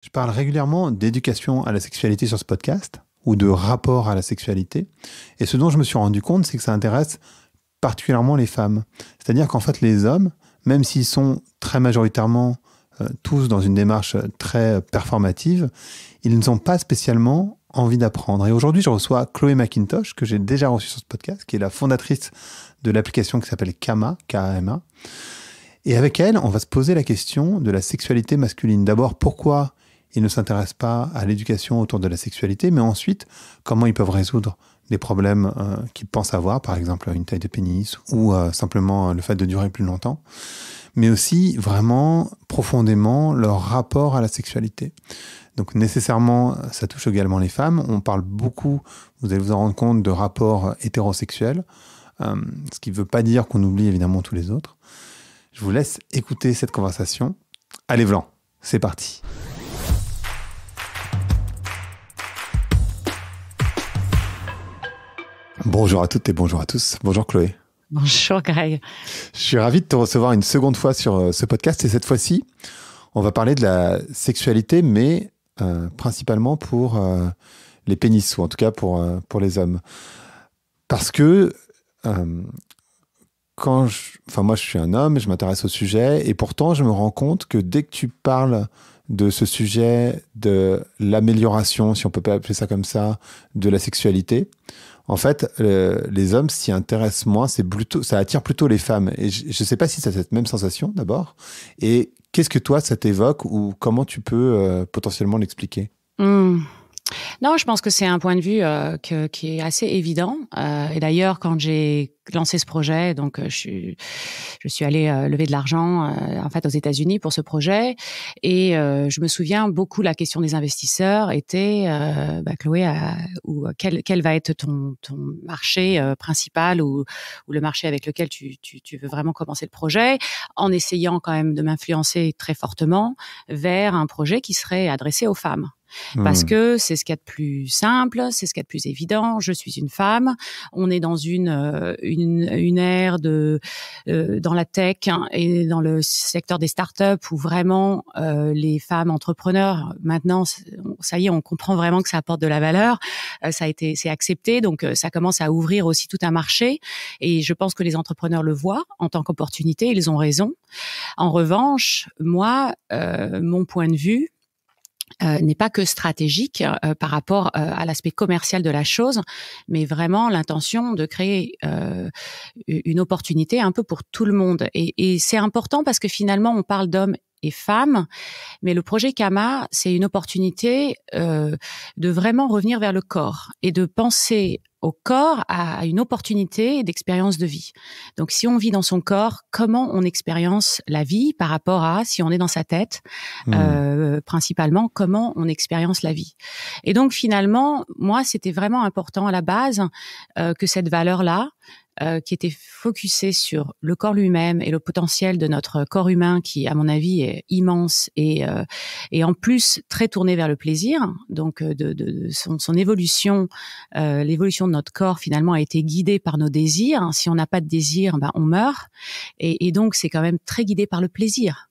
Je parle régulièrement d'éducation à la sexualité sur ce podcast ou de rapport à la sexualité. Et ce dont je me suis rendu compte, c'est que ça intéresse particulièrement les femmes. C'est-à-dire qu'en fait, les hommes, même s'ils sont très majoritairement tous dans une démarche très performative, ils n'ont pas spécialement envie d'apprendre. Et aujourd'hui, je reçois Chloé McIntosh, que j'ai déjà reçue sur ce podcast, qui est la fondatrice de l'application qui s'appelle Kama, K-A-M-A. Et avec elle, on va se poser la question de la sexualité masculine. D'abord, pourquoi ils ne s'intéressent pas à l'éducation autour de la sexualité, mais ensuite, comment ils peuvent résoudre des problèmes qu'ils pensent avoir, par exemple une taille de pénis ou simplement le fait de durer plus longtemps, mais aussi vraiment profondément leur rapport à la sexualité. Donc nécessairement, ça touche également les femmes. On parle beaucoup, vous allez vous en rendre compte, de rapports hétérosexuels, ce qui ne veut pas dire qu'on oublie évidemment tous les autres. Je vous laisse écouter cette conversation. Allez, Vlan, c'est parti. Bonjour à toutes et bonjour à tous. Bonjour Chloé. Bonjour Greg. Je suis ravi de te recevoir une seconde fois sur ce podcast et cette fois-ci, on va parler de la sexualité, mais principalement pour les pénis, ou en tout cas pour les hommes. Parce que moi je suis un homme, je m'intéresse au sujet et pourtant je me rends compte que dès que tu parles de ce sujet, de l'amélioration, si on peut pas appeler ça comme ça, de la sexualité, en fait, les hommes s'y intéressent moins, ça attire plutôt les femmes. Et je ne sais pas si tu as cette même sensation d'abord. Et qu'est-ce que toi, ça t'évoque ou comment tu peux potentiellement l'expliquer ? Non, je pense que c'est un point de vue qui est assez évident. Et d'ailleurs, quand j'ai lancé ce projet, donc je suis allée lever de l'argent en fait aux États-Unis pour ce projet. Et je me souviens beaucoup, la question des investisseurs était Chloé, quel va être ton marché principal ou le marché avec lequel tu veux vraiment commencer le projet, en essayant quand même de m'influencer très fortement vers un projet qui serait adressé aux femmes. Parce que c'est ce qu'il y a de plus simple, c'est ce qu'il y a de plus évident. Je suis une femme. On est dans une ère dans la tech et dans le secteur des startups où vraiment les femmes entrepreneurs, maintenant, ça y est, on comprend vraiment que ça apporte de la valeur. C'est accepté, donc ça commence à ouvrir aussi tout un marché. Et je pense que les entrepreneurs le voient en tant qu'opportunité. Ils ont raison. En revanche, moi, mon point de vue n'est pas que stratégique par rapport à l'aspect commercial de la chose, mais vraiment l'intention de créer une opportunité un peu pour tout le monde. Et c'est important parce que finalement, on parle d'hommes et femmes, mais le projet Kama, c'est une opportunité de vraiment revenir vers le corps et de penser au corps à une opportunité d'expérience de vie. Donc, si on vit dans son corps, comment on expérience la vie par rapport à, si on est dans sa tête, principalement, comment on expérience la vie. Et donc, finalement, moi, c'était vraiment important à la base que cette valeur-là, qui était focusée sur le corps lui-même et le potentiel de notre corps humain qui, à mon avis, est immense et en plus très tourné vers le plaisir. Donc, de son évolution, l'évolution de notre corps finalement a été guidée par nos désirs. Si on n'a pas de désir, on meurt. Et donc, c'est quand même très guidé par le plaisir.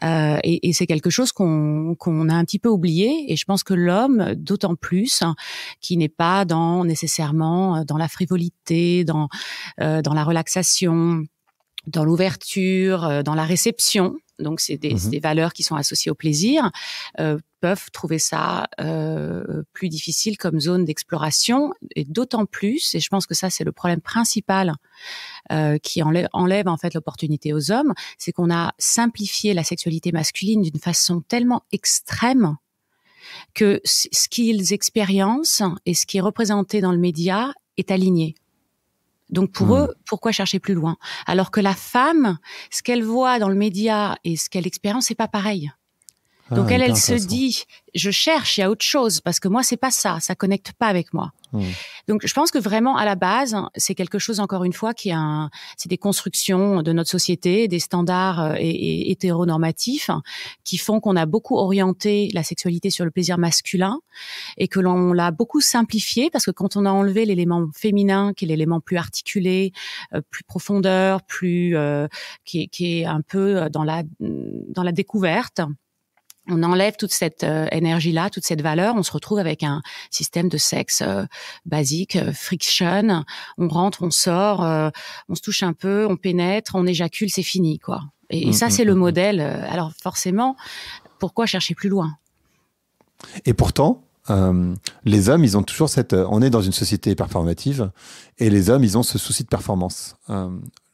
Et c'est quelque chose qu'on a un petit peu oublié, et je pense que l'homme, d'autant plus, qui n'est pas nécessairement dans la frivolité, dans la relaxation, dans l'ouverture, dans la réception. Donc c'est des valeurs qui sont associées au plaisir, peuvent trouver ça plus difficile comme zone d'exploration, et d'autant plus, et je pense que ça c'est le problème principal qui enlève en fait l'opportunité aux hommes, c'est qu'on a simplifié la sexualité masculine d'une façon tellement extrême que ce qu'ils expériencent et ce qui est représenté dans le média est aligné. Donc pour eux, pourquoi chercher plus loin ? Alors que la femme, ce qu'elle voit dans le média et ce qu'elle expérience, c'est pas pareil. Donc elle se dit, je cherche, il y a autre chose, parce que moi c'est pas ça connecte pas avec moi. Donc je pense que vraiment à la base, c'est quelque chose, encore une fois, c'est des constructions de notre société, des standards et hétéronormatifs qui font qu'on a beaucoup orienté la sexualité sur le plaisir masculin et que l'on l'a beaucoup simplifié, parce que quand on a enlevé l'élément féminin, qui est l'élément plus articulé, plus profondeur, qui est un peu dans la découverte, on enlève toute cette énergie-là, toute cette valeur, on se retrouve avec un système de sexe basique, friction, on rentre, on sort, on se touche un peu, on pénètre, on éjacule, c'est fini, quoi. Et ça, c'est le modèle. Alors forcément, pourquoi chercher plus loin ? Et pourtant, les hommes, ils ont toujours on est dans une société performative, et les hommes, ils ont ce souci de performance.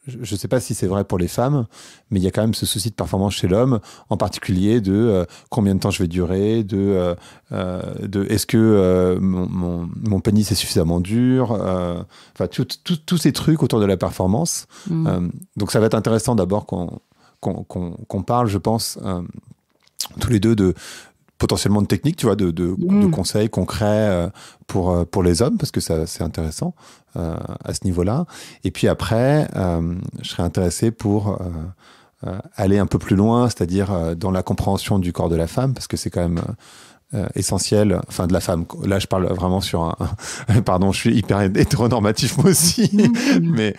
Je ne sais pas si c'est vrai pour les femmes, mais il y a quand même ce souci de performance chez l'homme, en particulier de combien de temps je vais durer, de est-ce que mon pénis est suffisamment dur, enfin tous ces trucs autour de la performance. Donc ça va être intéressant d'abord qu'on parle, je pense, tous les deux potentiellement de techniques, tu vois, de conseils concrets pour les hommes, parce que c'est intéressant à ce niveau-là. Et puis après, je serais intéressé pour aller un peu plus loin, c'est-à-dire dans la compréhension du corps de la femme, parce que c'est quand même essentiel, enfin de la femme. Là, je parle vraiment sur pardon, je suis hyper hétéronormatif moi aussi, mais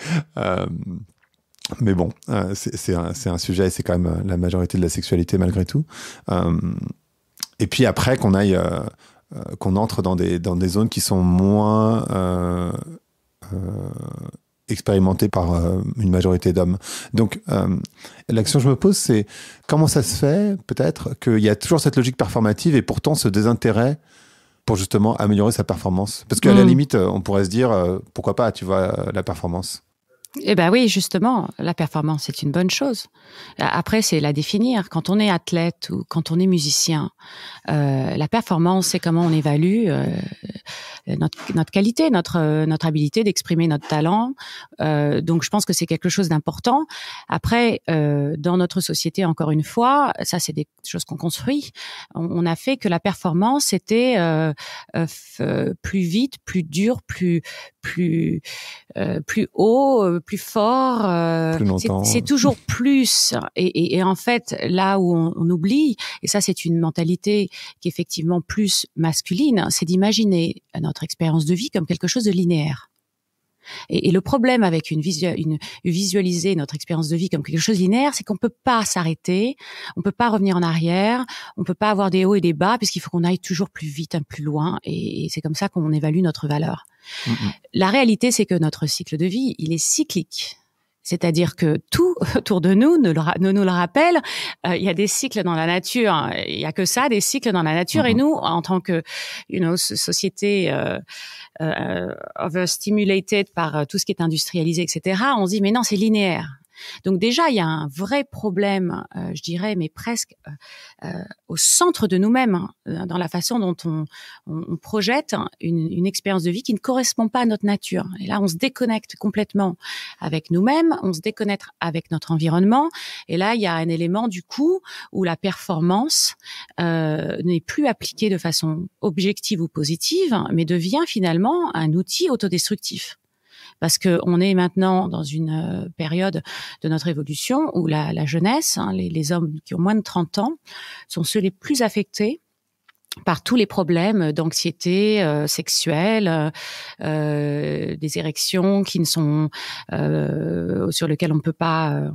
bon, c'est un sujet, et c'est quand même la majorité de la sexualité malgré tout. Et puis après qu'on entre dans des zones qui sont moins expérimentées par une majorité d'hommes. Donc la question que je me pose, c'est comment ça se fait peut-être qu'il y a toujours cette logique performative et pourtant ce désintérêt pour justement améliorer sa performance. Parce qu'à la limite, on pourrait se dire pourquoi pas, tu vois, la performance. Eh ben oui, justement, la performance, c'est une bonne chose. Après, c'est la définir. Quand on est athlète ou quand on est musicien, la performance, c'est comment on évalue notre qualité, notre habilité d'exprimer notre talent. Donc, je pense que c'est quelque chose d'important. Après, dans notre société, encore une fois, ça, c'est des choses qu'on construit. On a fait que la performance était plus vite, plus dur, plus haut, plus fort. Plus longtemps. C'est toujours plus. Et en fait, là où on oublie, et ça, c'est une mentalité qui est effectivement plus masculine, c'est d'imaginer notre expérience de vie comme quelque chose de linéaire. Et le problème avec visualiser notre expérience de vie comme quelque chose de linéaire, c'est qu'on peut pas s'arrêter, on peut pas revenir en arrière, on peut pas avoir des hauts et des bas, puisqu'il faut qu'on aille toujours plus vite, plus loin, et c'est comme ça qu'on évalue notre valeur. La réalité, c'est que notre cycle de vie, il est cyclique. C'est-à-dire que tout autour de nous nous le rappelle. Il y a des cycles dans la nature. Il y a que ça, des cycles dans la nature. Et nous, en tant que société overstimulated par tout ce qui est industrialisé, etc., on se dit mais non, c'est linéaire. Donc déjà, il y a un vrai problème, je dirais, mais presque au centre de nous-mêmes, dans la façon dont on projette une expérience de vie qui ne correspond pas à notre nature. Et là, on se déconnecte complètement avec nous-mêmes, on se déconnecte avec notre environnement. Et là, il y a un élément du coup où la performance n'est plus appliquée de façon objective ou positive, mais devient finalement un outil autodestructif. Parce que on est maintenant dans une période de notre évolution où la jeunesse, les hommes qui ont moins de 30 ans, sont ceux les plus affectés par tous les problèmes d'anxiété sexuelle, des érections qui ne sont sur lesquelles on peut pas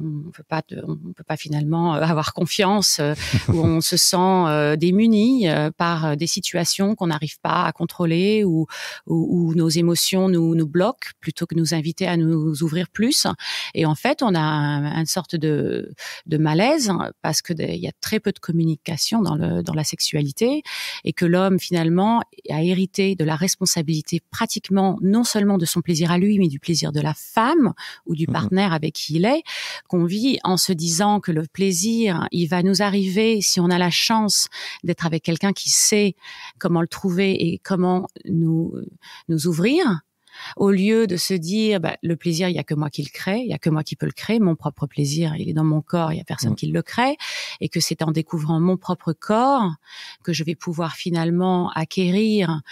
finalement avoir confiance, où on se sent démuni par des situations qu'on n'arrive pas à contrôler, ou nos émotions nous bloquent plutôt que nous inviter à nous ouvrir plus. Et en fait, on a une sorte de malaise parce que il y a très peu de communication dans la sexualité. Et que l'homme, finalement, a hérité de la responsabilité pratiquement non seulement de son plaisir à lui, mais du plaisir de la femme ou du partenaire avec qui il est, qu'on vit en se disant que le plaisir, il va nous arriver si on a la chance d'être avec quelqu'un qui sait comment le trouver et comment nous ouvrir. Au lieu de se dire, le plaisir, il y a que moi qui le crée, il y a que moi qui peux le créer, mon propre plaisir, il est dans mon corps, il y a personne qui le crée, et que c'est en découvrant mon propre corps que je vais pouvoir finalement acquérir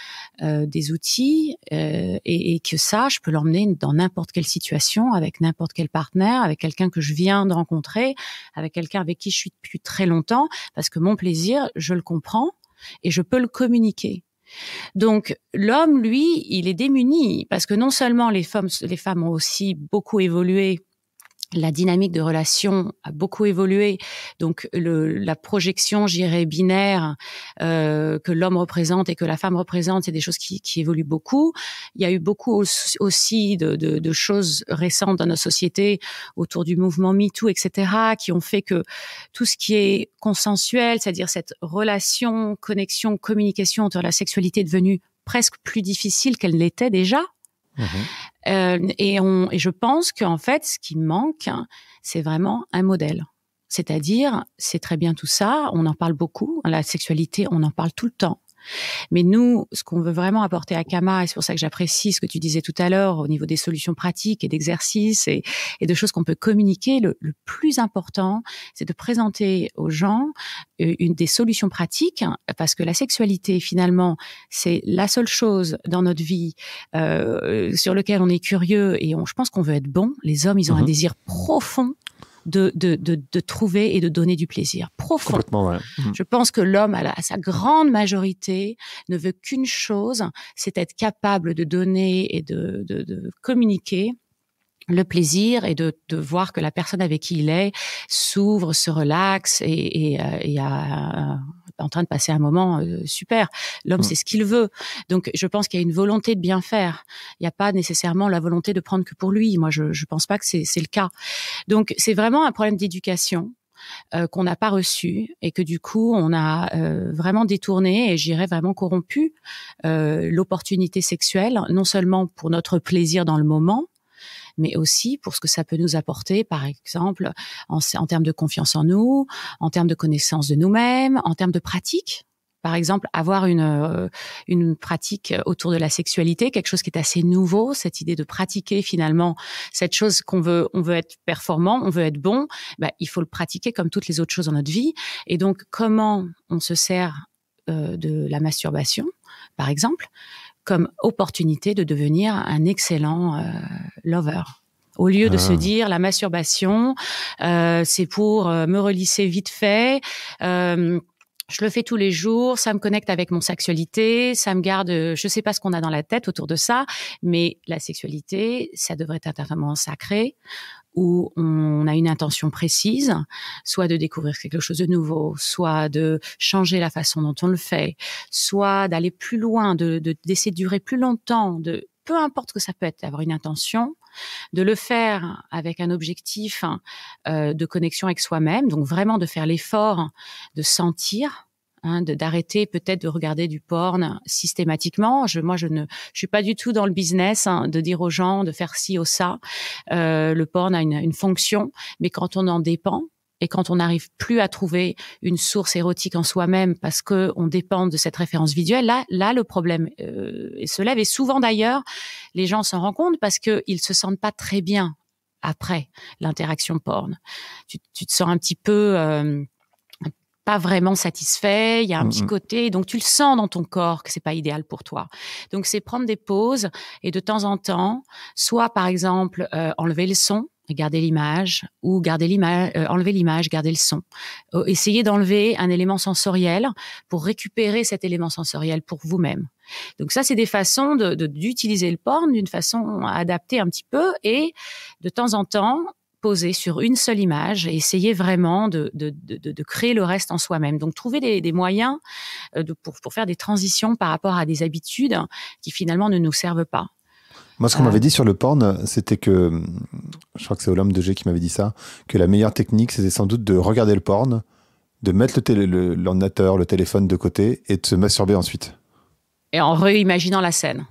des outils, et que ça, je peux l'emmener dans n'importe quelle situation, avec n'importe quel partenaire, avec quelqu'un que je viens de rencontrer, avec quelqu'un avec qui je suis depuis très longtemps, parce que mon plaisir, je le comprends et je peux le communiquer. Donc l'homme, lui, il est démuni parce que non seulement les femmes ont aussi beaucoup évolué la dynamique de relation a beaucoup évolué. Donc, la projection, je dirais, binaire que l'homme représente et que la femme représente, c'est des choses qui évoluent beaucoup. Il y a eu beaucoup aussi de choses récentes dans notre société autour du mouvement MeToo, etc., qui ont fait que tout ce qui est consensuel, c'est-à-dire cette relation, connexion, communication autour de la sexualité est devenue presque plus difficile qu'elle ne l'était déjà. Et je pense qu'en fait, ce qui manque, c'est vraiment un modèle. C'est-à-dire, c'est très bien tout ça, on en parle beaucoup, la sexualité, on en parle tout le temps. Mais nous, ce qu'on veut vraiment apporter à Kama, et c'est pour ça que j'apprécie ce que tu disais tout à l'heure au niveau des solutions pratiques et d'exercices et de choses qu'on peut communiquer, le plus important, c'est de présenter aux gens des solutions pratiques, parce que la sexualité, finalement, c'est la seule chose dans notre vie sur lequel on est curieux et je pense qu'on veut être bon. Les hommes, ils ont un désir profond de trouver et de donner du plaisir profond. Complètement, ouais. Je pense que l'homme, à sa grande majorité, ne veut qu'une chose, c'est être capable de donner et de communiquer le plaisir et de voir que la personne avec qui il est s'ouvre, se relaxe et en train de passer un moment super. L'homme, c'est ce qu'il veut. Donc, je pense qu'il y a une volonté de bien faire. Il n'y a pas nécessairement la volonté de prendre que pour lui. Moi, je pense pas que c'est le cas. Donc, c'est vraiment un problème d'éducation qu'on n'a pas reçu et que du coup, on a vraiment détourné et j'irais vraiment corrompu l'opportunité sexuelle, non seulement pour notre plaisir dans le moment, mais aussi pour ce que ça peut nous apporter, par exemple, en termes de confiance en nous, en termes de connaissance de nous-mêmes, en termes de pratique. Par exemple, avoir une pratique autour de la sexualité, quelque chose qui est assez nouveau, cette idée de pratiquer finalement cette chose on veut être performant, on veut être bon, il faut le pratiquer comme toutes les autres choses dans notre vie. Et donc, comment on se sert de la masturbation, par exemple, comme opportunité de devenir un excellent lover. Au lieu de se dire la masturbation, c'est pour me relisser vite fait. Je le fais tous les jours, ça me connecte avec mon sexualité, ça me garde, je sais pas ce qu'on a dans la tête autour de ça, mais la sexualité, ça devrait être un moment sacré où on a une intention précise, soit de découvrir quelque chose de nouveau, soit de changer la façon dont on le fait, soit d'aller plus loin, d'essayer de durer plus longtemps, peu importe ce que ça peut être, d'avoir une intention, de le faire avec un objectif de connexion avec soi-même, donc vraiment de faire l'effort de sentir, d'arrêter peut-être de regarder du porn systématiquement. Moi, je suis pas du tout dans le business de dire aux gens de faire ci ou ça. Le porn a une fonction, mais quand on en dépend, et quand on n'arrive plus à trouver une source érotique en soi-même parce que on dépend de cette référence visuelle, là le problème se lève. Et souvent d'ailleurs, les gens s'en rendent compte parce qu'ils se sentent pas très bien après l'interaction porn. Tu te sens un petit peu pas vraiment satisfait, il y a un petit côté, donc tu le sens dans ton corps que c'est pas idéal pour toi. Donc c'est prendre des pauses et de temps en temps, soit par exemple enlever le son, garder l'image, ou enlever l'image, garder le son. Essayez d'enlever un élément sensoriel pour récupérer cet élément sensoriel pour vous-même. Donc ça, c'est des façons d'utiliser le porn d'une façon adaptée un petit peu et de temps en temps, poser sur une seule image et essayer vraiment de créer le reste en soi-même. Donc, trouver des moyens pour faire des transitions par rapport à des habitudes qui finalement ne nous servent pas. Moi, ce qu'on m'avait dit sur le porn, c'était que, je crois que c'est Olympe de G qui m'avait dit ça, que la meilleure technique, c'était sans doute de regarder le porn, de mettre l'ordinateur, le téléphone de côté et de se masturber ensuite. Et en réimaginant la scène.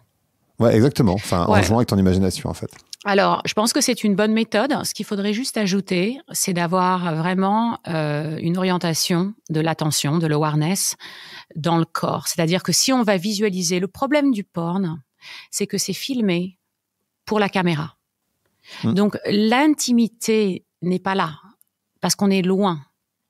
Ouais, exactement. Enfin, en jouant avec ton imagination, en fait. Alors, je pense que c'est une bonne méthode. Ce qu'il faudrait juste ajouter, c'est d'avoir vraiment une orientation de l'attention, de l'awareness dans le corps. C'est-à-dire que si on va visualiser, le problème du porn, c'est que c'est filmé pour la caméra. Donc, l'intimité n'est pas là parce qu'on est loin.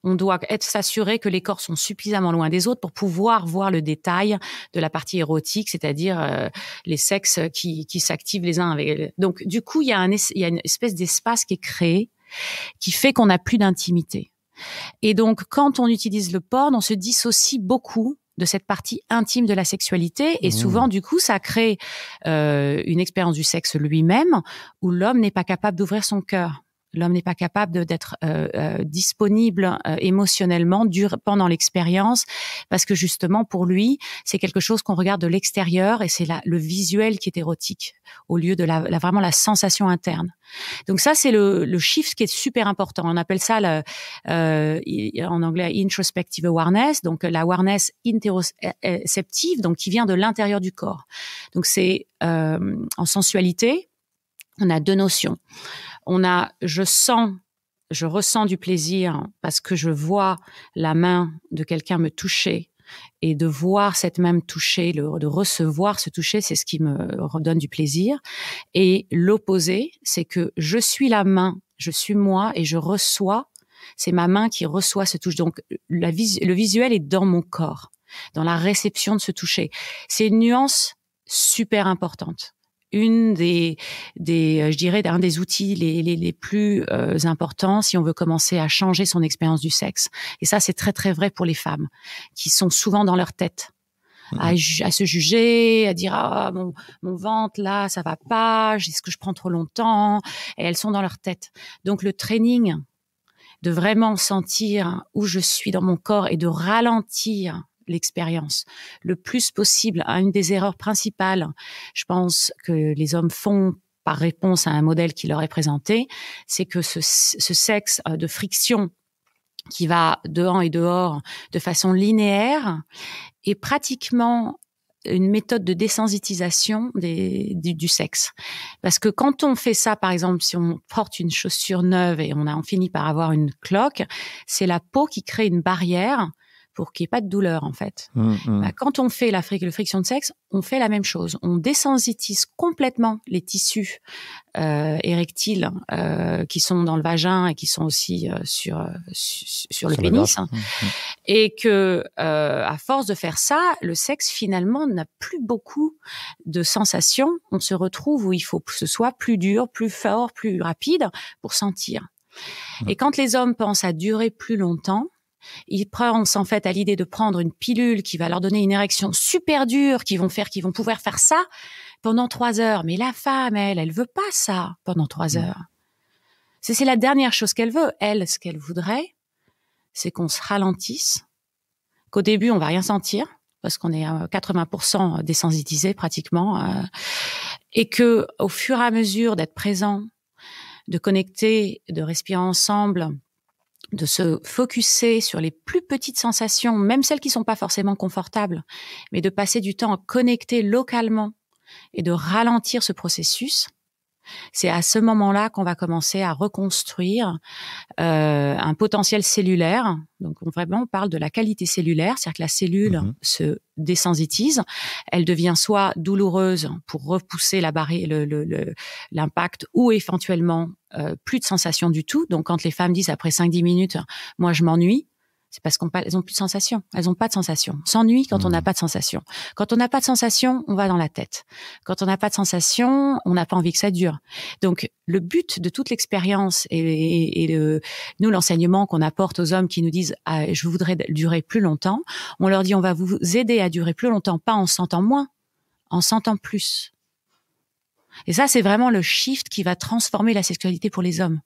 On doit s'assurer que les corps sont suffisamment loin des autres pour pouvoir voir le détail de la partie érotique, c'est-à-dire les sexes qui s'activent les uns avec les... Donc, du coup, il y a une espèce d'espace qui est créé qui fait qu'on n'a plus d'intimité. Et donc, quand on utilise le porn, on se dissocie beaucoup de cette partie intime de la sexualité et souvent, du coup, ça crée une expérience du sexe lui-même où l'homme n'est pas capable d'ouvrir son cœur. L'homme n'est pas capable d'être disponible émotionnellement pendant l'expérience, parce que justement pour lui, c'est quelque chose qu'on regarde de l'extérieur et c'est le visuel qui est érotique au lieu de vraiment la sensation interne. Donc ça, c'est le shift qui est super important. On appelle ça en anglais introspective awareness, donc la awareness interoceptive, donc qui vient de l'intérieur du corps. Donc c'est en sensualité, on a deux notions. On a je ressens du plaisir parce que je vois la main de quelqu'un me toucher, et de voir cette main me toucher, de recevoir ce toucher, c'est ce qui me redonne du plaisir. Et l'opposé, c'est que je suis la main, je suis moi et je reçois, c'est ma main qui reçoit ce toucher. Donc le visuel est dans mon corps, dans la réception de ce toucher. C'est une nuance super importante. Une je dirais, un des outils les plus importants si on veut commencer à changer son expérience du sexe. Et ça, c'est très, très vrai pour les femmes qui sont souvent dans leur tête. À se juger, à dire mon ventre là ça va pas, est-ce que je prends trop longtemps, et elles sont dans leur tête. Donc le training de vraiment sentir où je suis dans mon corps et de ralentir l'expérience le plus possible. Une des erreurs principales, je pense, que les hommes font par réponse à un modèle qui leur est présenté, c'est que ce sexe de friction qui va dehors et dehors de façon linéaire est pratiquement une méthode de désensitisation du sexe. Parce que quand on fait ça, par exemple, si on porte une chaussure neuve et on finit par avoir une cloque, c'est la peau qui crée une barrière pour qu'il n'y ait pas de douleur, en fait. Quand on fait le friction de sexe, on fait la même chose. On désensitise complètement les tissus érectiles qui sont dans le vagin et qui sont aussi sur le pénis. Et que, à force de faire ça, le sexe, finalement, n'a plus beaucoup de sensations. On se retrouve où il faut que ce soit plus dur, plus fort, plus rapide pour sentir. Et quand les hommes pensent à durer plus longtemps, ils pensent en fait à l'idée de prendre une pilule qui va leur donner une érection super dure, qui vont pouvoir faire ça pendant 3 heures. Mais la femme, elle veut pas ça pendant 3 heures. C'est la dernière chose qu'elle veut. Elle, ce qu'elle voudrait, c'est qu'on se ralentisse, qu'au début, on va rien sentir, parce qu'on est à 80% désensitisé pratiquement, et que au fur et à mesure d'être présent, de connecter, de respirer ensemble, de se focuser sur les plus petites sensations, même celles qui sont pas forcément confortables, mais de passer du temps à connecter localement et de ralentir ce processus, c'est à ce moment-là qu'on va commencer à reconstruire un potentiel cellulaire. Donc on parle de la qualité cellulaire, c'est-à-dire que la cellule se désensitise, elle devient soit douloureuse pour repousser la barrière, l'impact, ou éventuellement plus de sensation du tout. Donc quand les femmes disent après 5-10 minutes, moi je m'ennuie, c'est parce qu'elles ont plus de sensation. Elles ont pas de sensation. On s'ennuie quand on n'a pas de sensation. Quand on n'a pas de sensation, on va dans la tête. Quand on n'a pas de sensation, on n'a pas envie que ça dure. Donc, le but de toute l'expérience et nous, l'enseignement qu'on apporte aux hommes qui nous disent je voudrais durer plus longtemps, on leur dit on va vous aider à durer plus longtemps, pas en sentant moins, en sentant plus. Et ça, c'est vraiment le shift qui va transformer la sexualité pour les hommes.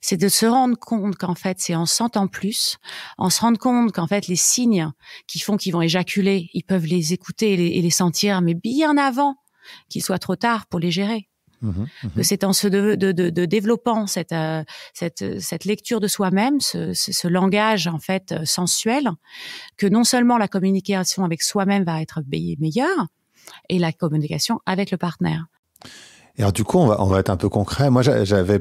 C'est de se rendre compte qu'en fait, c'est en sentant plus, en se rendre compte qu'en fait, les signes qui font qu'ils vont éjaculer, ils peuvent les écouter et les sentir, mais bien avant qu'il soit trop tard pour les gérer. Que c'est en de développant cette lecture de soi-même, ce langage en fait sensuel, que non seulement la communication avec soi-même va être meilleure, et la communication avec le partenaire. Et alors du coup, on va être un peu concret. Moi, j'avais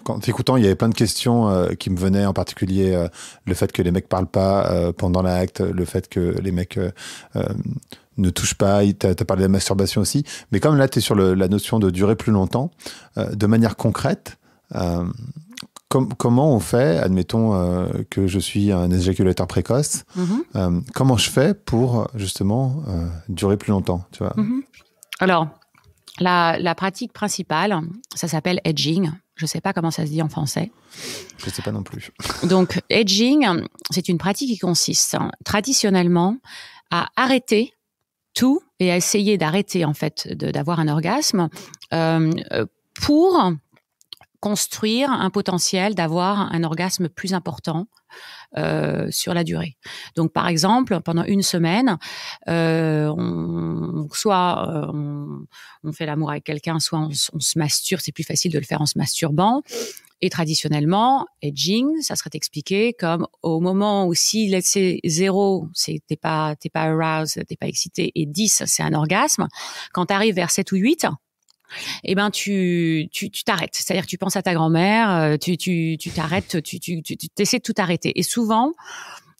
quand t'écoutant, il y avait plein de questions qui me venaient, en particulier le fait que les mecs parlent pas pendant l'acte, le fait que les mecs ne touchent pas. T'as parlé de la masturbation aussi, mais comme là, t'es sur la notion de durer plus longtemps, de manière concrète. Comment on fait, admettons que je suis un éjaculateur précoce, comment je fais pour justement durer plus longtemps, tu vois? Alors, la pratique principale, ça s'appelle edging. Je ne sais pas comment ça se dit en français. Je ne sais pas non plus. Donc, edging, c'est une pratique qui consiste traditionnellement à arrêter tout et à essayer d'arrêter en fait d'avoir un orgasme pour construire un potentiel d'avoir un orgasme plus important sur la durée. Donc, par exemple, pendant une semaine, on fait l'amour avec quelqu'un, soit on se masturbe, c'est plus facile de le faire en se masturbant. Et traditionnellement, edging, ça serait expliqué comme au moment où si c'est 0, t'es pas aroused, t'es pas excité, et 10, c'est un orgasme. Quand tu arrives vers 7 ou 8, eh ben tu t'arrêtes. C'est-à-dire que tu penses à ta grand-mère, tu t'arrêtes, tu essaies de tout arrêter. Et souvent,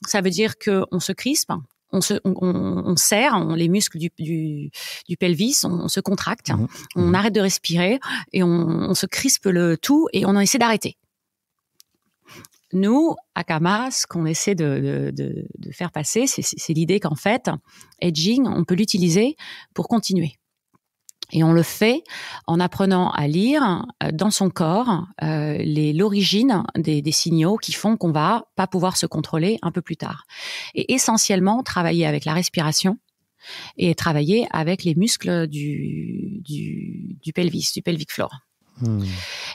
ça veut dire que on se crispe, on serre, les muscles du pelvis, on se contracte, on arrête de respirer et on se crispe le tout et on en essaie d'arrêter. Nous, à Kama, ce qu'on essaie de faire passer, c'est l'idée qu'en fait, edging, on peut l'utiliser pour continuer. Et on le fait en apprenant à lire dans son corps l'origine des signaux qui font qu'on va pas pouvoir se contrôler un peu plus tard. Et essentiellement, travailler avec la respiration et travailler avec les muscles du pelvis, du pelvic floor.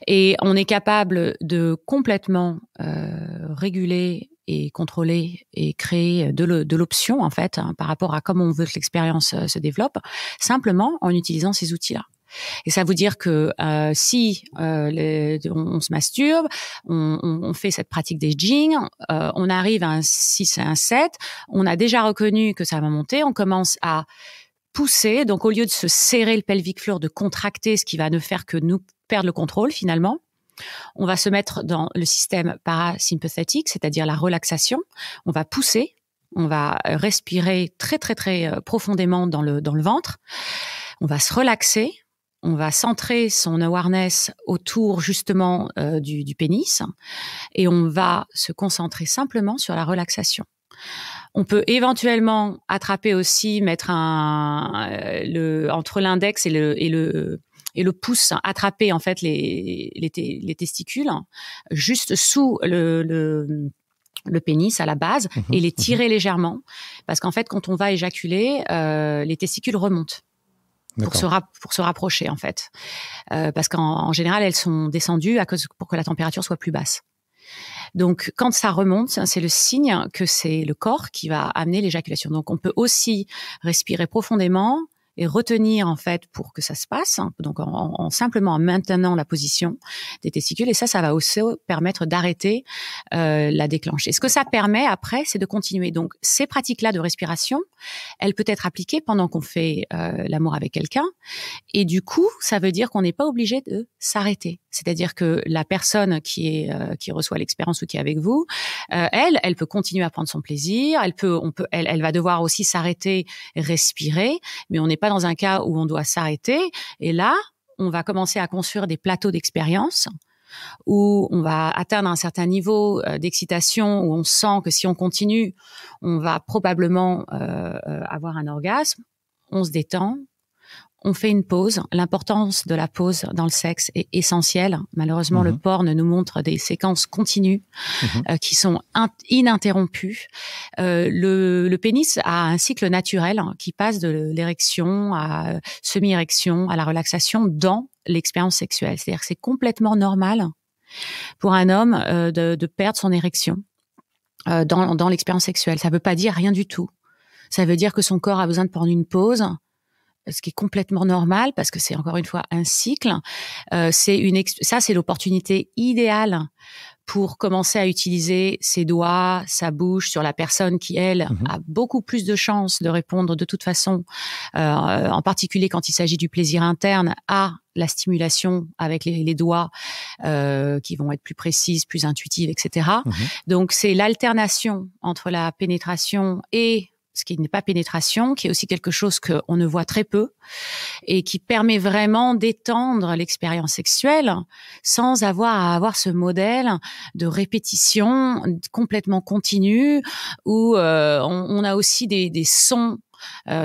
Et on est capable de complètement réguler et contrôler et créer de l'option, en fait, par rapport à comment on veut que l'expérience se développe, simplement en utilisant ces outils-là. Et ça veut dire que si on se masturbe, on fait cette pratique d'edging, on arrive à un 6, à un 7, on a déjà reconnu que ça va monter, on commence à pousser, donc au lieu de se serrer le pelvic floor, de contracter, ce qui va ne faire que nous perdre le contrôle finalement, on va se mettre dans le système parasympathique, c'est-à-dire la relaxation. On va pousser, on va respirer très, très, très profondément dans le ventre. On va se relaxer, on va centrer son awareness autour justement du pénis et on va se concentrer simplement sur la relaxation. On peut éventuellement attraper aussi, mettre entre l'index et le pouce, attraper en fait les testicules juste sous le pénis à la base et les tirer légèrement, parce qu'en fait quand on va éjaculer, les testicules remontent pour se rapprocher en fait, parce qu'en général elles sont descendues pour que la température soit plus basse. Donc, quand ça remonte, c'est le signe que c'est le corps qui va amener l'éjaculation. Donc, on peut aussi respirer profondément et retenir en fait pour que ça se passe. Donc, simplement en maintenant la position des testicules. Et ça va aussi permettre d'arrêter la déclencher. Ce que ça permet après, c'est de continuer. Donc, ces pratiques-là de respiration, elles peuvent être appliquées pendant qu'on fait l'amour avec quelqu'un. Et du coup, ça veut dire qu'on n'est pas obligé de s'arrêter. C'est-à-dire que la personne qui reçoit l'expérience ou qui est avec vous, elle peut continuer à prendre son plaisir. Elle va devoir aussi s'arrêter, respirer, mais on n'est pas dans un cas où on doit s'arrêter. Et là, on va commencer à construire des plateaux d'expérience où on va atteindre un certain niveau d'excitation, où on sent que si on continue, on va probablement avoir un orgasme. On se détend. On fait une pause. L'importance de la pause dans le sexe est essentielle. Malheureusement, le porn nous montre des séquences continues qui sont ininterrompues. Le pénis a un cycle naturel qui passe de l'érection à semi-érection, à la relaxation dans l'expérience sexuelle. C'est-à-dire que c'est complètement normal pour un homme de perdre son érection dans l'expérience sexuelle. Ça ne veut pas dire rien du tout. Ça veut dire que son corps a besoin de prendre une pause, ce qui est complètement normal parce que c'est encore une fois un cycle. Ça, c'est l'opportunité idéale pour commencer à utiliser ses doigts, sa bouche sur la personne qui, elle, a beaucoup plus de chances de répondre de toute façon, en particulier quand il s'agit du plaisir interne, à la stimulation avec les doigts qui vont être plus précises, plus intuitives, etc. Donc, c'est l'alternation entre la pénétration et ce qui n'est pas pénétration, qui est aussi quelque chose qu'on ne voit très peu et qui permet vraiment d'étendre l'expérience sexuelle sans avoir à avoir ce modèle de répétition complètement continue où on a aussi des sons.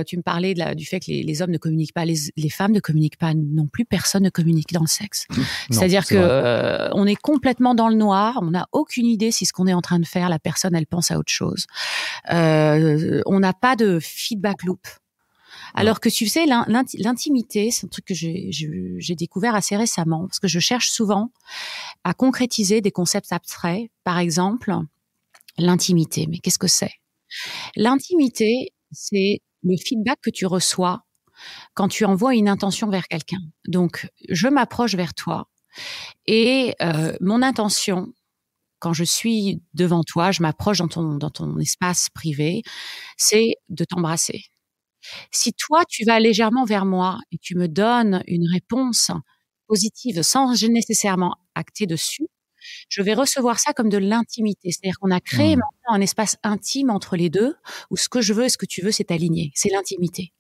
Tu me parlais du fait que les hommes ne communiquent pas, les femmes ne communiquent pas non plus, personne ne communique dans le sexe. C'est-à-dire que on est complètement dans le noir, on n'a aucune idée si ce qu'on est en train de faire, la personne elle pense à autre chose. On n'a pas de feedback loop. Alors que tu sais, l'intimité, c'est un truc que j'ai découvert assez récemment, parce que je cherche souvent à concrétiser des concepts abstraits. Par exemple, l'intimité. Mais qu'est-ce que c'est? L'intimité, c'est le feedback que tu reçois quand tu envoies une intention vers quelqu'un. Donc, je m'approche vers toi et mon intention, quand je suis devant toi, je m'approche dans ton espace privé, c'est de t'embrasser. Si toi, tu vas légèrement vers moi et tu me donnes une réponse positive sans nécessairement acter dessus, je vais recevoir ça comme de l'intimité. C'est-à-dire qu'on a créé maintenant un espace intime entre les deux où ce que je veux et ce que tu veux, c'est aligné. C'est l'intimité.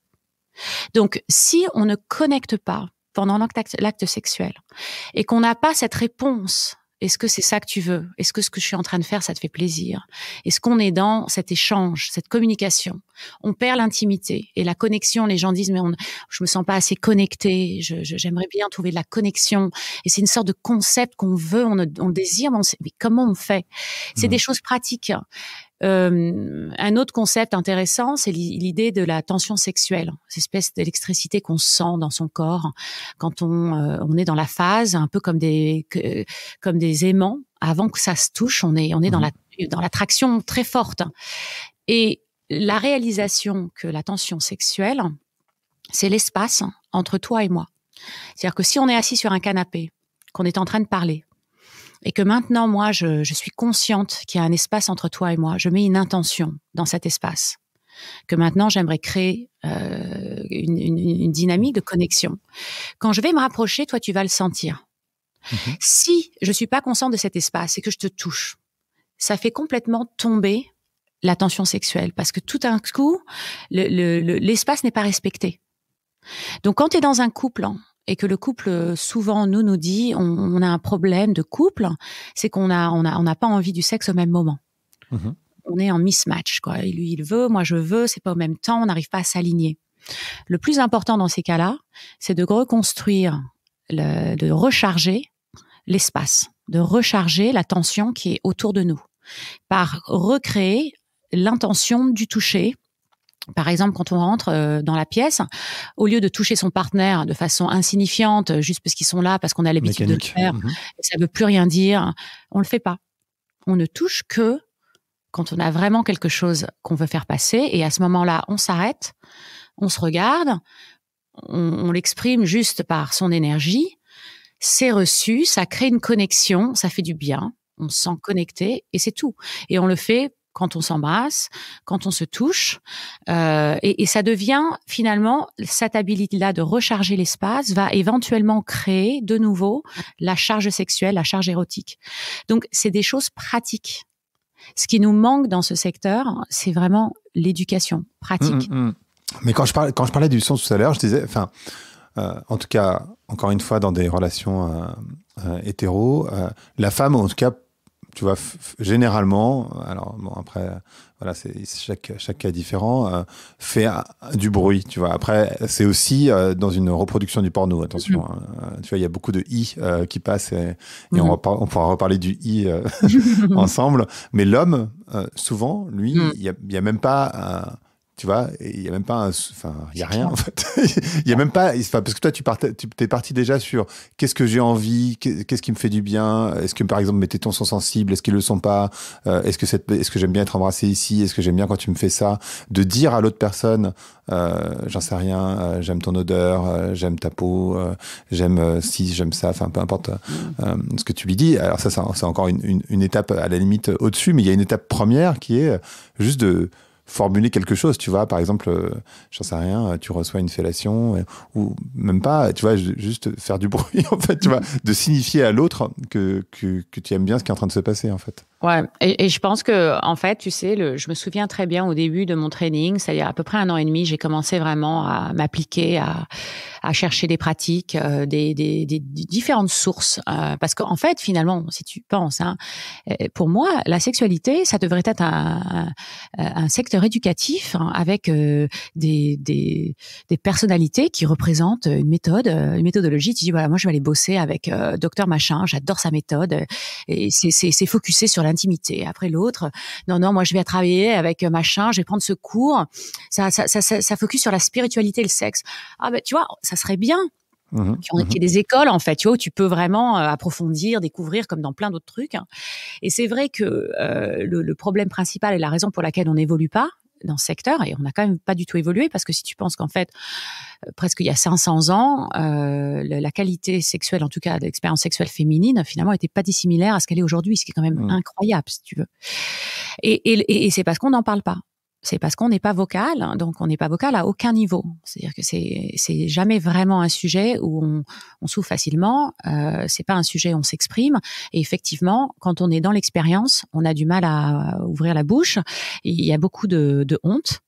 Donc, si on ne connecte pas pendant l'acte sexuel et qu'on n'a pas cette réponse, est-ce que c'est ça que tu veux? Est-ce que ce que je suis en train de faire, ça te fait plaisir? Est-ce qu'on est dans cet échange, cette communication? On perd l'intimité et la connexion. Les gens disent, mais je me sens pas assez connecté. J'aimerais bien trouver de la connexion. Et c'est une sorte de concept qu'on veut, on le désire, mais comment on fait? C'est des choses pratiques. Un autre concept intéressant, c'est l'idée de la tension sexuelle, cette espèce d'électricité qu'on sent dans son corps quand on est dans la phase, un peu comme des aimants. Avant que ça se touche, on est dans l'attraction très forte. Et la réalisation que la tension sexuelle, c'est l'espace entre toi et moi. C'est-à-dire que si on est assis sur un canapé, qu'on est en train de parler, et que maintenant, moi, je suis consciente qu'il y a un espace entre toi et moi. Je mets une intention dans cet espace. Que maintenant, j'aimerais créer une dynamique de connexion. Quand je vais me rapprocher, toi, tu vas le sentir. Si je suis pas consciente de cet espace et que je te touche, ça fait complètement tomber la tension sexuelle. Parce que tout d'un coup, l'espace n'est pas respecté. Donc, quand tu es dans un couple, et que le couple souvent nous dit on a un problème de couple, c'est qu'on n'a pas envie du sexe au même moment. On est en mismatch, quoi. Et lui il veut, moi je veux, c'est pas au même temps, on n'arrive pas à s'aligner. Le plus important dans ces cas-là, c'est de reconstruire, de recharger l'espace, de recharger la tension qui est autour de nous, par recréer l'intention du toucher. Par exemple, quand on rentre dans la pièce, au lieu de toucher son partenaire de façon insignifiante, juste parce qu'ils sont là, parce qu'on a l'habitude de le faire, et ça veut plus rien dire, on le fait pas. On ne touche que quand on a vraiment quelque chose qu'on veut faire passer, et à ce moment-là, on s'arrête, on se regarde, on l'exprime juste par son énergie, c'est reçu, ça crée une connexion, ça fait du bien, on se sent connecté, et c'est tout. Et on le fait quand on s'embrasse, quand on se touche, et ça devient finalement, cette habilité-là de recharger l'espace va éventuellement créer de nouveau la charge sexuelle, la charge érotique. Donc, c'est des choses pratiques. Ce qui nous manque dans ce secteur, c'est vraiment l'éducation pratique. Mais quand je parlais du son tout à l'heure, je disais, en tout cas, encore une fois, dans des relations hétéros, la femme, en tout cas, tu vois, généralement, alors bon, après, voilà, c'est chaque cas différent, fait du bruit, tu vois. Après, c'est aussi dans une reproduction du porno, attention. Tu vois, il y a beaucoup de i qui passent et on pourra reparler du i ensemble. Mais l'homme, souvent, lui, il y a même pas tu vois, il y a même pas il y a rien en fait. Il y a même pas, parce que toi tu t'es parti déjà sur qu'est-ce que j'ai envie, qu'est-ce qui me fait du bien, est-ce que par exemple mes tétons sont sensibles, est-ce qu'ils le sont pas, est-ce que j'aime bien être embrassé ici, est-ce que j'aime bien quand tu me fais ça, de dire à l'autre personne, j'en sais rien, j'aime ton odeur, j'aime ta peau, j'aime si, j'aime ça, peu importe ce que tu lui dis. Alors ça c'est encore une étape à la limite au-dessus, mais il y a une étape première qui est juste de formuler quelque chose, tu vois, par exemple, j'en sais rien, tu reçois une fellation, ou même pas, tu vois, juste faire du bruit, en fait, tu vois, de signifier à l'autre que tu aimes bien ce qui est en train de se passer, en fait. Ouais, et je pense que, en fait, tu sais, je me souviens très bien au début de mon training, c'est-à-dire à peu près 1 an et demi, j'ai commencé vraiment à m'appliquer, à chercher des pratiques, des différentes sources, parce qu'en fait, finalement, si tu penses, pour moi, la sexualité, ça devrait être un secteur séminaires éducatifs avec des personnalités qui représentent une méthodologie. Tu dis voilà, moi je vais aller bosser avec docteur machin, j'adore sa méthode et c'est focusé sur l'intimité. Après l'autre, non, moi je vais travailler avec machin, je vais prendre ce cours, ça focus sur la spiritualité et le sexe. Ah ben tu vois, ça serait bien. Qu'il y ait des écoles en fait, tu vois, où tu peux vraiment approfondir, découvrir comme dans plein d'autres trucs. Et c'est vrai que le problème principal et la raison pour laquelle on n'évolue pas dans ce secteur, et on n'a quand même pas du tout évolué, parce que si tu penses qu'en fait, presque il y a 500 ans, la qualité sexuelle, en tout cas de l'expérience sexuelle féminine, finalement, n'était pas dissimilaire à ce qu'elle est aujourd'hui, ce qui est quand même incroyable, si tu veux. Et c'est parce qu'on n'en parle pas. C'est parce qu'on n'est pas vocal, donc on n'est pas vocal à aucun niveau. C'est-à-dire que c'est jamais vraiment un sujet où on souffre facilement. C'est pas un sujet où on s'exprime. Et effectivement, quand on est dans l'expérience, on a du mal à ouvrir la bouche. Et il y a beaucoup de honte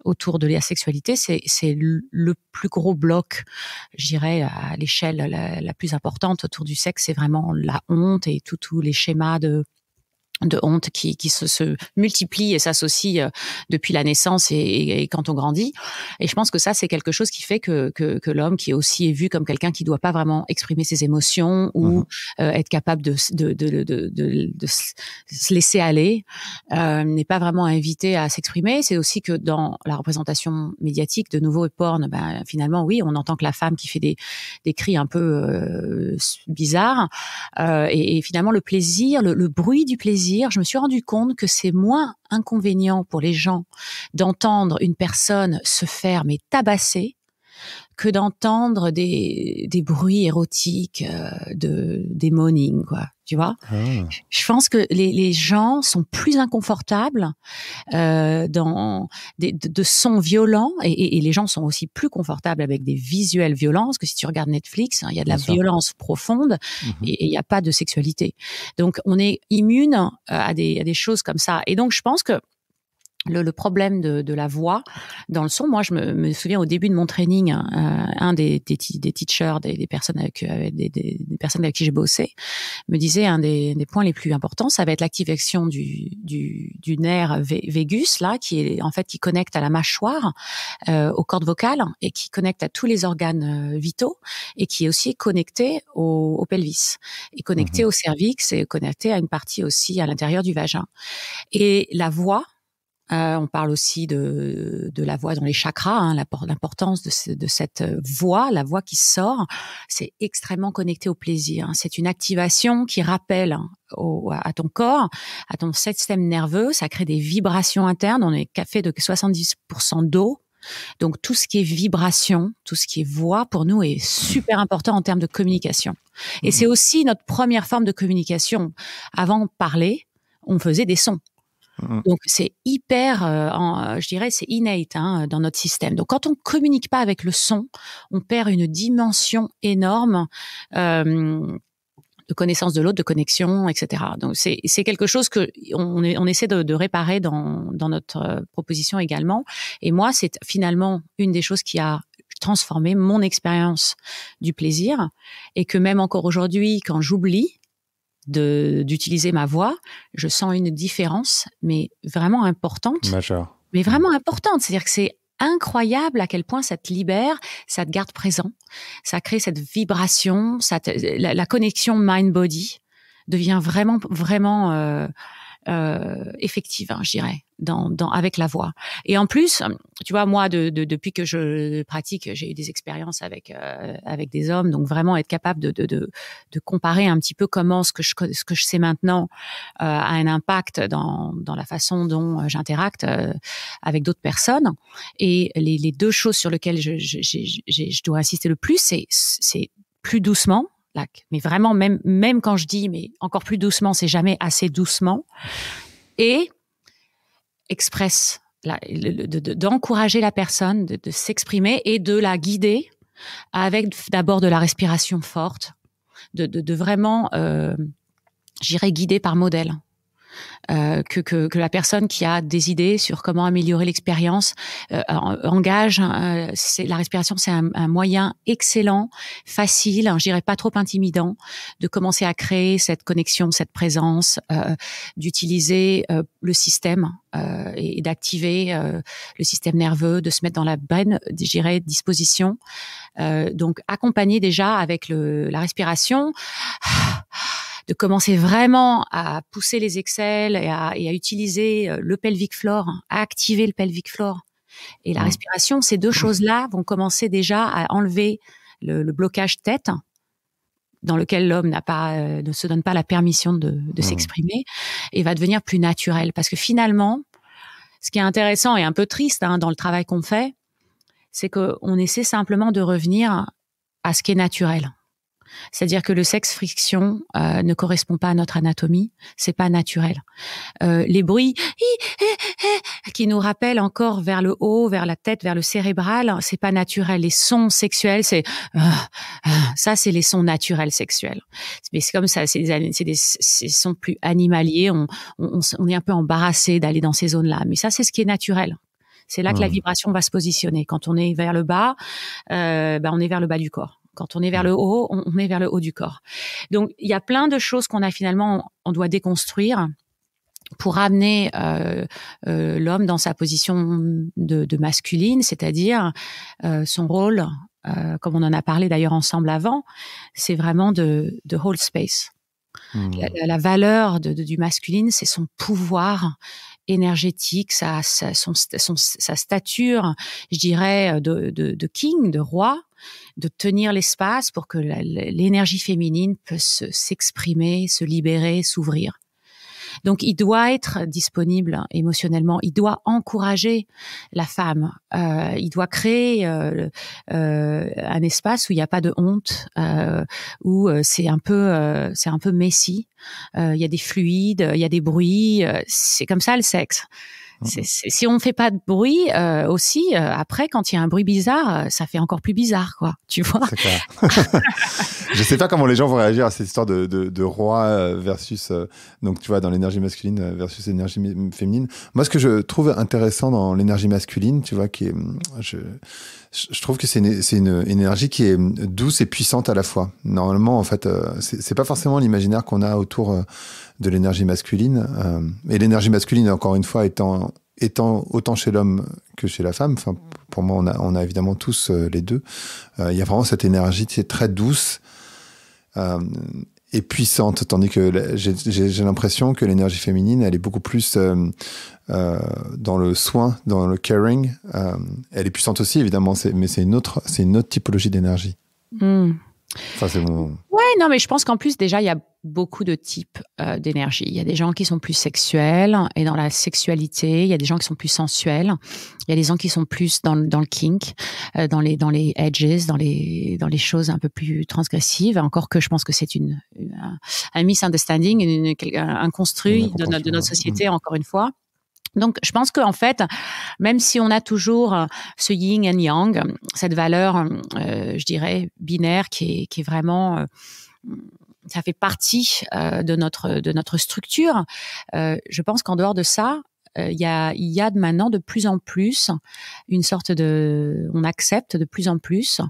autour de la sexualité. C'est le plus gros bloc, je dirais, à l'échelle la plus importante autour du sexe. C'est vraiment la honte et tous les schémas de honte qui se multiplient et s'associent depuis la naissance et quand on grandit. Et je pense que ça, c'est quelque chose qui fait que l'homme, qui est aussi vu comme quelqu'un qui doit pas vraiment exprimer ses émotions ou être capable de se laisser aller, n'est pas vraiment invité à s'exprimer. C'est aussi que dans la représentation médiatique de nouveau et porn, finalement, oui, on entend que la femme qui fait des cris un peu bizarres, et finalement le plaisir, le bruit du plaisir, je me suis rendu compte que c'est moins inconvénient pour les gens d'entendre une personne se faire tabasser que d'entendre des bruits érotiques des moaning, quoi. Tu vois, je pense que les gens sont plus inconfortables dans de sons violents et les gens sont aussi plus confortables avec des visuels violents, parce que si tu regardes Netflix, il y a de la violence profonde et il n'y a pas de sexualité. Donc on est immune à des choses comme ça. Et donc je pense que le problème de la voix dans le son, moi je me souviens au début de mon training, un des teachers, des personnes avec des personnes avec qui j'ai bossé, me disait un des points les plus importants, ça va être l'activation du nerf vagus là, qui est en fait qui connecte à la mâchoire, aux cordes vocales et qui connecte à tous les organes vitaux et qui est aussi connecté au pelvis et connecté au cervix et connecté à une partie aussi à l'intérieur du vagin. Et la voix, on parle aussi de la voix dans les chakras, l'importance de cette voix, la voix qui sort, c'est extrêmement connecté au plaisir. C'est une activation qui rappelle à ton corps, à ton système nerveux, ça crée des vibrations internes. On est fait de 70% d'eau. Donc tout ce qui est vibration, tout ce qui est voix, pour nous est super important en termes de communication. Et c'est aussi notre première forme de communication. Avant de parler, on faisait des sons. Donc c'est hyper, je dirais, c'est innate dans notre système. Donc quand on communique pas avec le son, on perd une dimension énorme de connaissance de l'autre, de connexion, etc. Donc c'est quelque chose que on essaie de réparer dans notre proposition également. Et moi, c'est finalement une des choses qui a transformé mon expérience du plaisir, et que même encore aujourd'hui, quand j'oublie d'utiliser ma voix, je sens une différence, mais vraiment importante. Majeur. Mais vraiment importante. C'est-à-dire que c'est incroyable à quel point ça te libère, ça te garde présent, ça crée cette vibration, la connexion mind-body devient vraiment effective, je dirais, avec la voix. Et en plus, tu vois, moi, depuis que je pratique, j'ai eu des expériences avec des hommes, donc vraiment être capable de comparer un petit peu comment ce que je sais maintenant a un impact dans la façon dont j'interacte avec d'autres personnes. Et les deux choses sur lesquelles je dois insister le plus, c'est plus doucement. Mais vraiment, même quand je dis, mais encore plus doucement, c'est jamais assez doucement. Et express, d'encourager la personne, de s'exprimer et de la guider avec d'abord de la respiration forte, de vraiment, j'irais guider par modèle. que la personne qui a des idées sur comment améliorer l'expérience engage. La respiration, c'est un moyen excellent, facile, je dirais pas trop intimidant, de commencer à créer cette connexion, cette présence, d'utiliser le système et d'activer le système nerveux, de se mettre dans la bonne, je dirais, disposition. Donc, accompagner déjà avec la respiration, de commencer vraiment à pousser les exhales et à utiliser le pelvic floor, à activer le pelvic floor. Et la respiration, ces deux choses-là vont commencer déjà à enlever le blocage tête, dans lequel l'homme ne se donne pas la permission de s'exprimer, et va devenir plus naturel. Parce que finalement, ce qui est intéressant et un peu triste dans le travail qu'on fait, c'est qu'on essaie simplement de revenir à ce qui est naturel. C'est-à-dire que le sexe friction ne correspond pas à notre anatomie, c'est pas naturel. Les bruits qui nous rappellent encore vers le haut, vers la tête, vers le cérébral, c'est pas naturel. Les sons sexuels, ça c'est les sons naturels sexuels. Mais c'est comme ça, c'est des sons plus animaliers. On est un peu embarrassé d'aller dans ces zones-là, mais ça c'est ce qui est naturel. C'est là que la vibration va se positionner. Quand on est vers le bas, on est vers le bas du corps. Quand on est vers le haut, on est vers le haut du corps. Donc, il y a plein de choses on doit déconstruire pour amener l'homme dans sa position de masculine, c'est-à-dire son rôle, comme on en a parlé d'ailleurs ensemble avant, c'est vraiment de hold space. La valeur du masculine, c'est son pouvoir énergétique, sa stature, je dirais, de king, de roi, de tenir l'espace pour que l'énergie féminine puisse s'exprimer, se libérer, s'ouvrir. Donc, il doit être disponible émotionnellement. Il doit encourager la femme. Il doit créer un espace où il n'y a pas de honte, où c'est un peu messy. Il y a des fluides, il y a des bruits. C'est comme ça le sexe. Si on fait pas de bruit aussi, après quand il y a un bruit bizarre, ça fait encore plus bizarre, quoi. Tu vois. C'est clair. Je sais pas comment les gens vont réagir à cette histoire de roi versus donc tu vois dans l'énergie masculine versus l'énergie féminine. Moi, ce que je trouve intéressant dans l'énergie masculine, tu vois, je trouve que c'est une énergie qui est douce et puissante à la fois. Normalement, en fait, c'est pas forcément l'imaginaire qu'on a autour de l'énergie masculine. Et l'énergie masculine, encore une fois, étant autant chez l'homme que chez la femme. Enfin, pour moi, on a évidemment tous les deux. Il y a vraiment cette énergie très douce et puissante, tandis que j'ai l'impression que l'énergie féminine, elle est beaucoup plus dans le soin, dans le caring. Elle est puissante aussi, évidemment, mais c'est une autre typologie d'énergie. Enfin, c'est mon... Ouais, non, mais je pense qu'en plus, déjà, il y a beaucoup de types d'énergie. Il y a des gens qui sont plus sexuels, et dans la sexualité, il y a des gens qui sont plus sensuels. Il y a des gens qui sont plus dans le kink, dans les edges, dans les choses un peu plus transgressives. Encore que je pense que c'est un misunderstanding, un construit de notre société, encore une fois. Donc, je pense qu'en fait, même si on a toujours ce yin and yang, cette valeur, je dirais, binaire qui est vraiment, ça fait partie de notre structure, je pense qu'en dehors de ça, il y a maintenant de plus en plus une sorte on accepte de plus en plus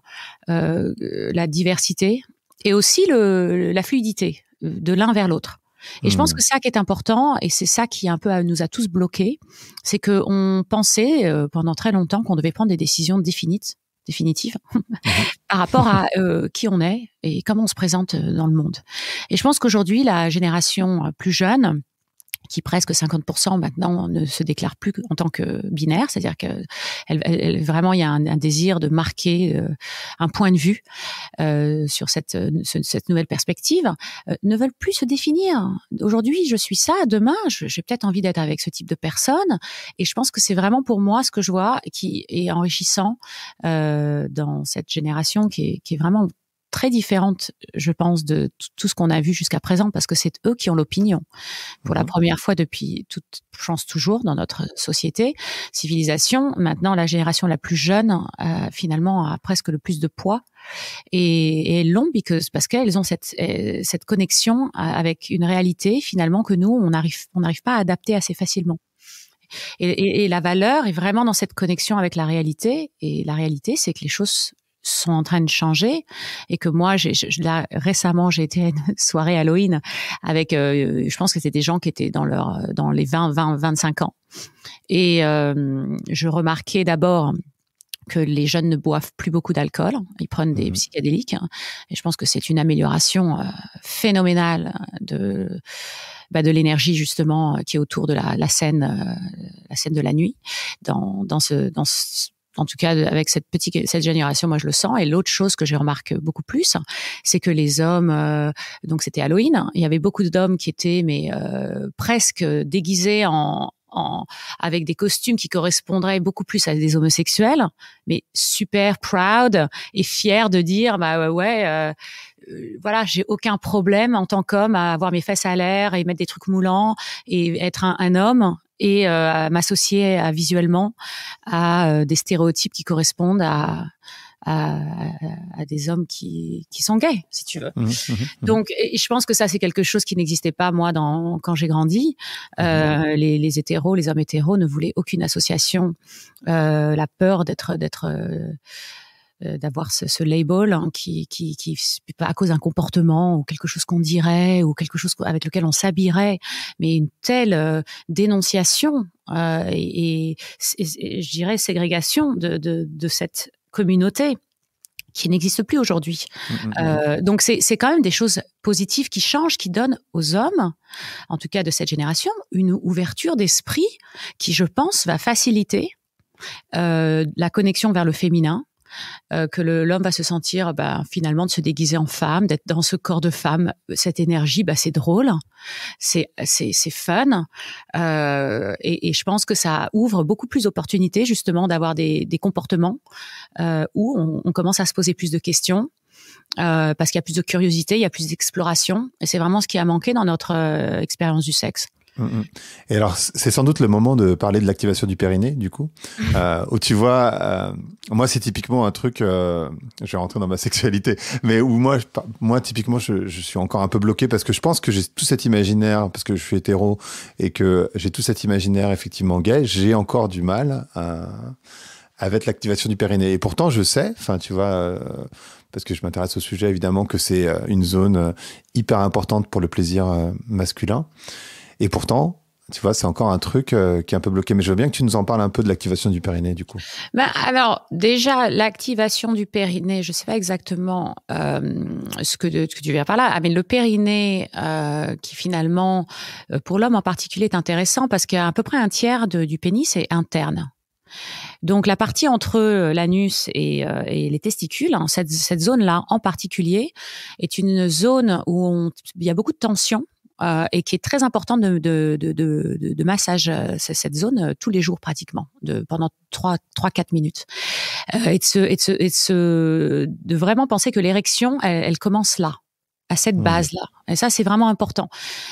la diversité et aussi la fluidité de l'un vers l'autre. Et je pense que ça qui est important, et c'est ça qui nous a tous bloqués, c'est que on pensait pendant très longtemps qu'on devait prendre des décisions définitives par rapport à qui on est et comment on se présente dans le monde. Et je pense qu'aujourd'hui, la génération plus jeune, qui presque 50% maintenant ne se déclare plus en tant que binaire, c'est-à-dire que vraiment il y a un désir de marquer un point de vue sur cette nouvelle perspective, ne veulent plus se définir. Aujourd'hui, je suis ça, demain, j'ai peut-être envie d'être avec ce type de personne, et je pense que c'est vraiment pour moi ce que je vois qui est enrichissant dans cette génération qui est vraiment très différente, je pense, de tout ce qu'on a vu jusqu'à présent, parce que c'est eux qui ont l'opinion. Pour la première fois depuis toute chance toujours dans notre société, civilisation, maintenant la génération la plus jeune finalement a presque le plus de poids et elles l'ont parce qu'elles ont cette connexion avec une réalité finalement que nous on n'arrive pas à adapter assez facilement. Et la valeur est vraiment dans cette connexion avec la réalité. Et la réalité, c'est que les choses sont en train de changer et que moi, là, récemment, j'ai été à une soirée Halloween avec, je pense que c'était des gens qui étaient dans les 25 ans. Et je remarquais d'abord que les jeunes ne boivent plus beaucoup d'alcool, ils prennent des psychédéliques, et je pense que c'est une amélioration phénoménale de l'énergie justement qui est autour de la scène de la nuit. En tout cas, avec cette génération, moi je le sens. Et l'autre chose que je remarque beaucoup plus, c'est que les hommes, donc c'était Halloween, il y avait beaucoup d'hommes qui étaient presque déguisés avec des costumes qui correspondraient beaucoup plus à des homosexuels, mais super proud et fiers de dire voilà, j'ai aucun problème en tant qu'homme à avoir mes fesses à l'air et mettre des trucs moulants et être un homme et à m'associer visuellement à des stéréotypes qui correspondent à des hommes qui sont gays, si tu veux. Donc, je pense que ça, c'est quelque chose qui n'existait pas, moi, quand j'ai grandi. Les hétéros, les hommes hétéros ne voulaient aucune association. La peur d'avoir ce label qui à cause d'un comportement ou quelque chose qu'on dirait ou quelque chose avec lequel on s'habillerait, mais une telle dénonciation et je dirais ségrégation de cette communauté qui n'existe plus aujourd'hui. Donc c'est quand même des choses positives qui changent, qui donnent aux hommes, en tout cas de cette génération, une ouverture d'esprit qui, je pense, va faciliter la connexion vers le féminin, que l'homme va se sentir finalement de se déguiser en femme, d'être dans ce corps de femme, cette énergie, c'est drôle, c'est fun, et je pense que ça ouvre beaucoup plus d'opportunités justement d'avoir des comportements où on commence à se poser plus de questions, parce qu'il y a plus de curiosité, il y a plus d'exploration, et c'est vraiment ce qui a manqué dans notre expérience du sexe. Et alors, c'est sans doute le moment de parler de l'activation du périnée, du coup, où tu vois, moi, c'est typiquement un truc, je vais rentrer dans ma sexualité, mais où moi typiquement, je suis encore un peu bloqué parce que je pense que j'ai tout cet imaginaire, parce que je suis hétéro et que j'ai tout cet imaginaire effectivement gay, j'ai encore du mal avec l'activation du périnée. Et pourtant, je sais, tu vois, parce que je m'intéresse au sujet, évidemment, que c'est une zone hyper importante pour le plaisir masculin. Et pourtant, tu vois, c'est encore un truc qui est un peu bloqué. Mais je veux bien que tu nous en parles un peu de l'activation du périnée, du coup. Alors, déjà, l'activation du périnée, je ne sais pas exactement ce que tu viens par là. Mais le périnée, qui finalement, pour l'homme en particulier, est intéressant parce qu'à peu près un tiers du pénis est interne. Donc, la partie entre l'anus et les testicules, cette zone-là en particulier, est une zone où il y a beaucoup de tension. Et qui est très importante de massage, cette zone tous les jours pratiquement, pendant 3-4 minutes, et de vraiment penser que l'érection elle commence là, à cette base-là. Et ça, c'est vraiment important.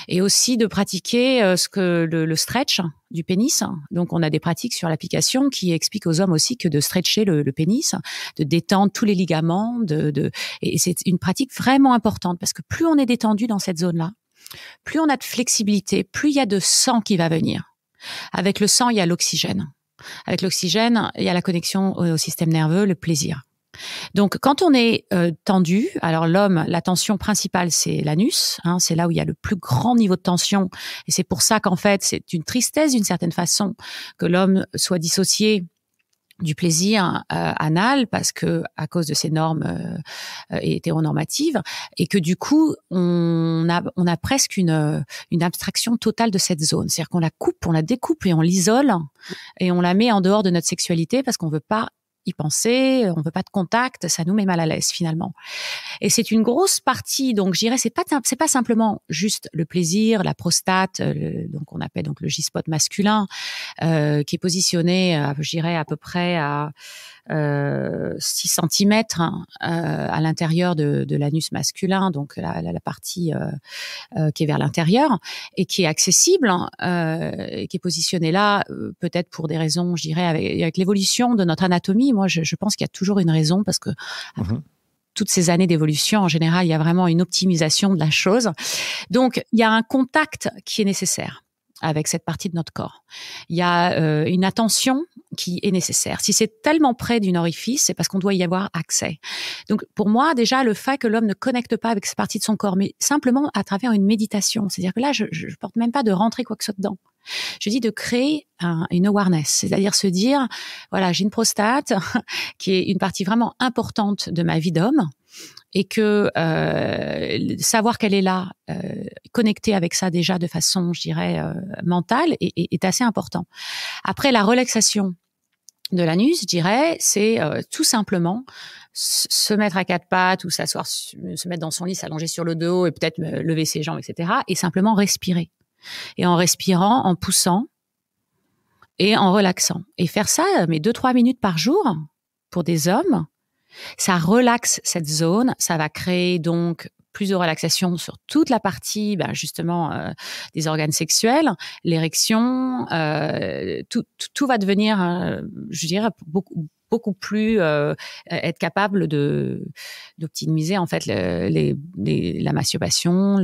Et aussi de pratiquer le stretch du pénis. Donc, on a des pratiques sur l'application qui expliquent aux hommes aussi que de stretcher le pénis, de détendre tous les ligaments, et c'est une pratique vraiment importante parce que plus on est détendu dans cette zone-là, plus on a de flexibilité, plus il y a de sang qui va venir. Avec le sang, il y a l'oxygène. Avec l'oxygène, il y a la connexion au système nerveux, le plaisir. Donc, quand on est tendu, alors l'homme, la tension principale, c'est l'anus. C'est là où il y a le plus grand niveau de tension. Et c'est pour ça qu'en fait, c'est une tristesse d'une certaine façon que l'homme soit dissocié du plaisir anal, parce que à cause de ces normes hétéronormatives, et que du coup on a presque une abstraction totale de cette zone, c'est-à-dire qu'on la coupe, on la découpe et on l'isole et on la met en dehors de notre sexualité parce qu'on veut pas y penser, on veut pas de contact, ça nous met mal à l'aise finalement. Et c'est une grosse partie, donc je dirais c'est pas simplement juste le plaisir, la prostate, donc on appelle donc le G-spot masculin, qui est positionné, je dirais à peu près à 6 centimètres à l'intérieur de l'anus masculin, donc la partie qui est vers l'intérieur et qui est accessible, et qui est positionnée là, peut-être pour des raisons, je dirais, avec l'évolution de notre anatomie. Moi, je pense qu'il y a toujours une raison, parce que toutes ces années d'évolution, en général, il y a vraiment une optimisation de la chose. Donc, il y a un contact qui est nécessaire avec cette partie de notre corps. Il y a une attention qui est nécessaire. Si c'est tellement près d'une orifice, c'est parce qu'on doit y avoir accès. Donc, pour moi, déjà, le fait que l'homme ne connecte pas avec cette partie de son corps, mais simplement à travers une méditation. C'est-à-dire que là, je porte même pas de rentrer quoi que ce soit dedans. Je dis de créer une awareness, c'est-à-dire se dire, voilà, j'ai une prostate qui est une partie vraiment importante de ma vie d'homme, et que savoir qu'elle est là, connecter avec ça déjà de façon, je dirais, mentale, est assez important. Après, la relaxation de l'anus, je dirais, c'est tout simplement se mettre à quatre pattes ou s'asseoir, se mettre dans son lit, s'allonger sur le dos et peut-être lever ses jambes, etc. Et simplement respirer. Et en respirant, en poussant et en relaxant. Et faire ça, mais 2-3 minutes par jour pour des hommes, ça relaxe cette zone, ça va créer donc plus de relaxation sur toute la partie, justement, des organes sexuels, l'érection, tout va devenir, je dirais, beaucoup plus être capable d'optimiser en fait la masturbation,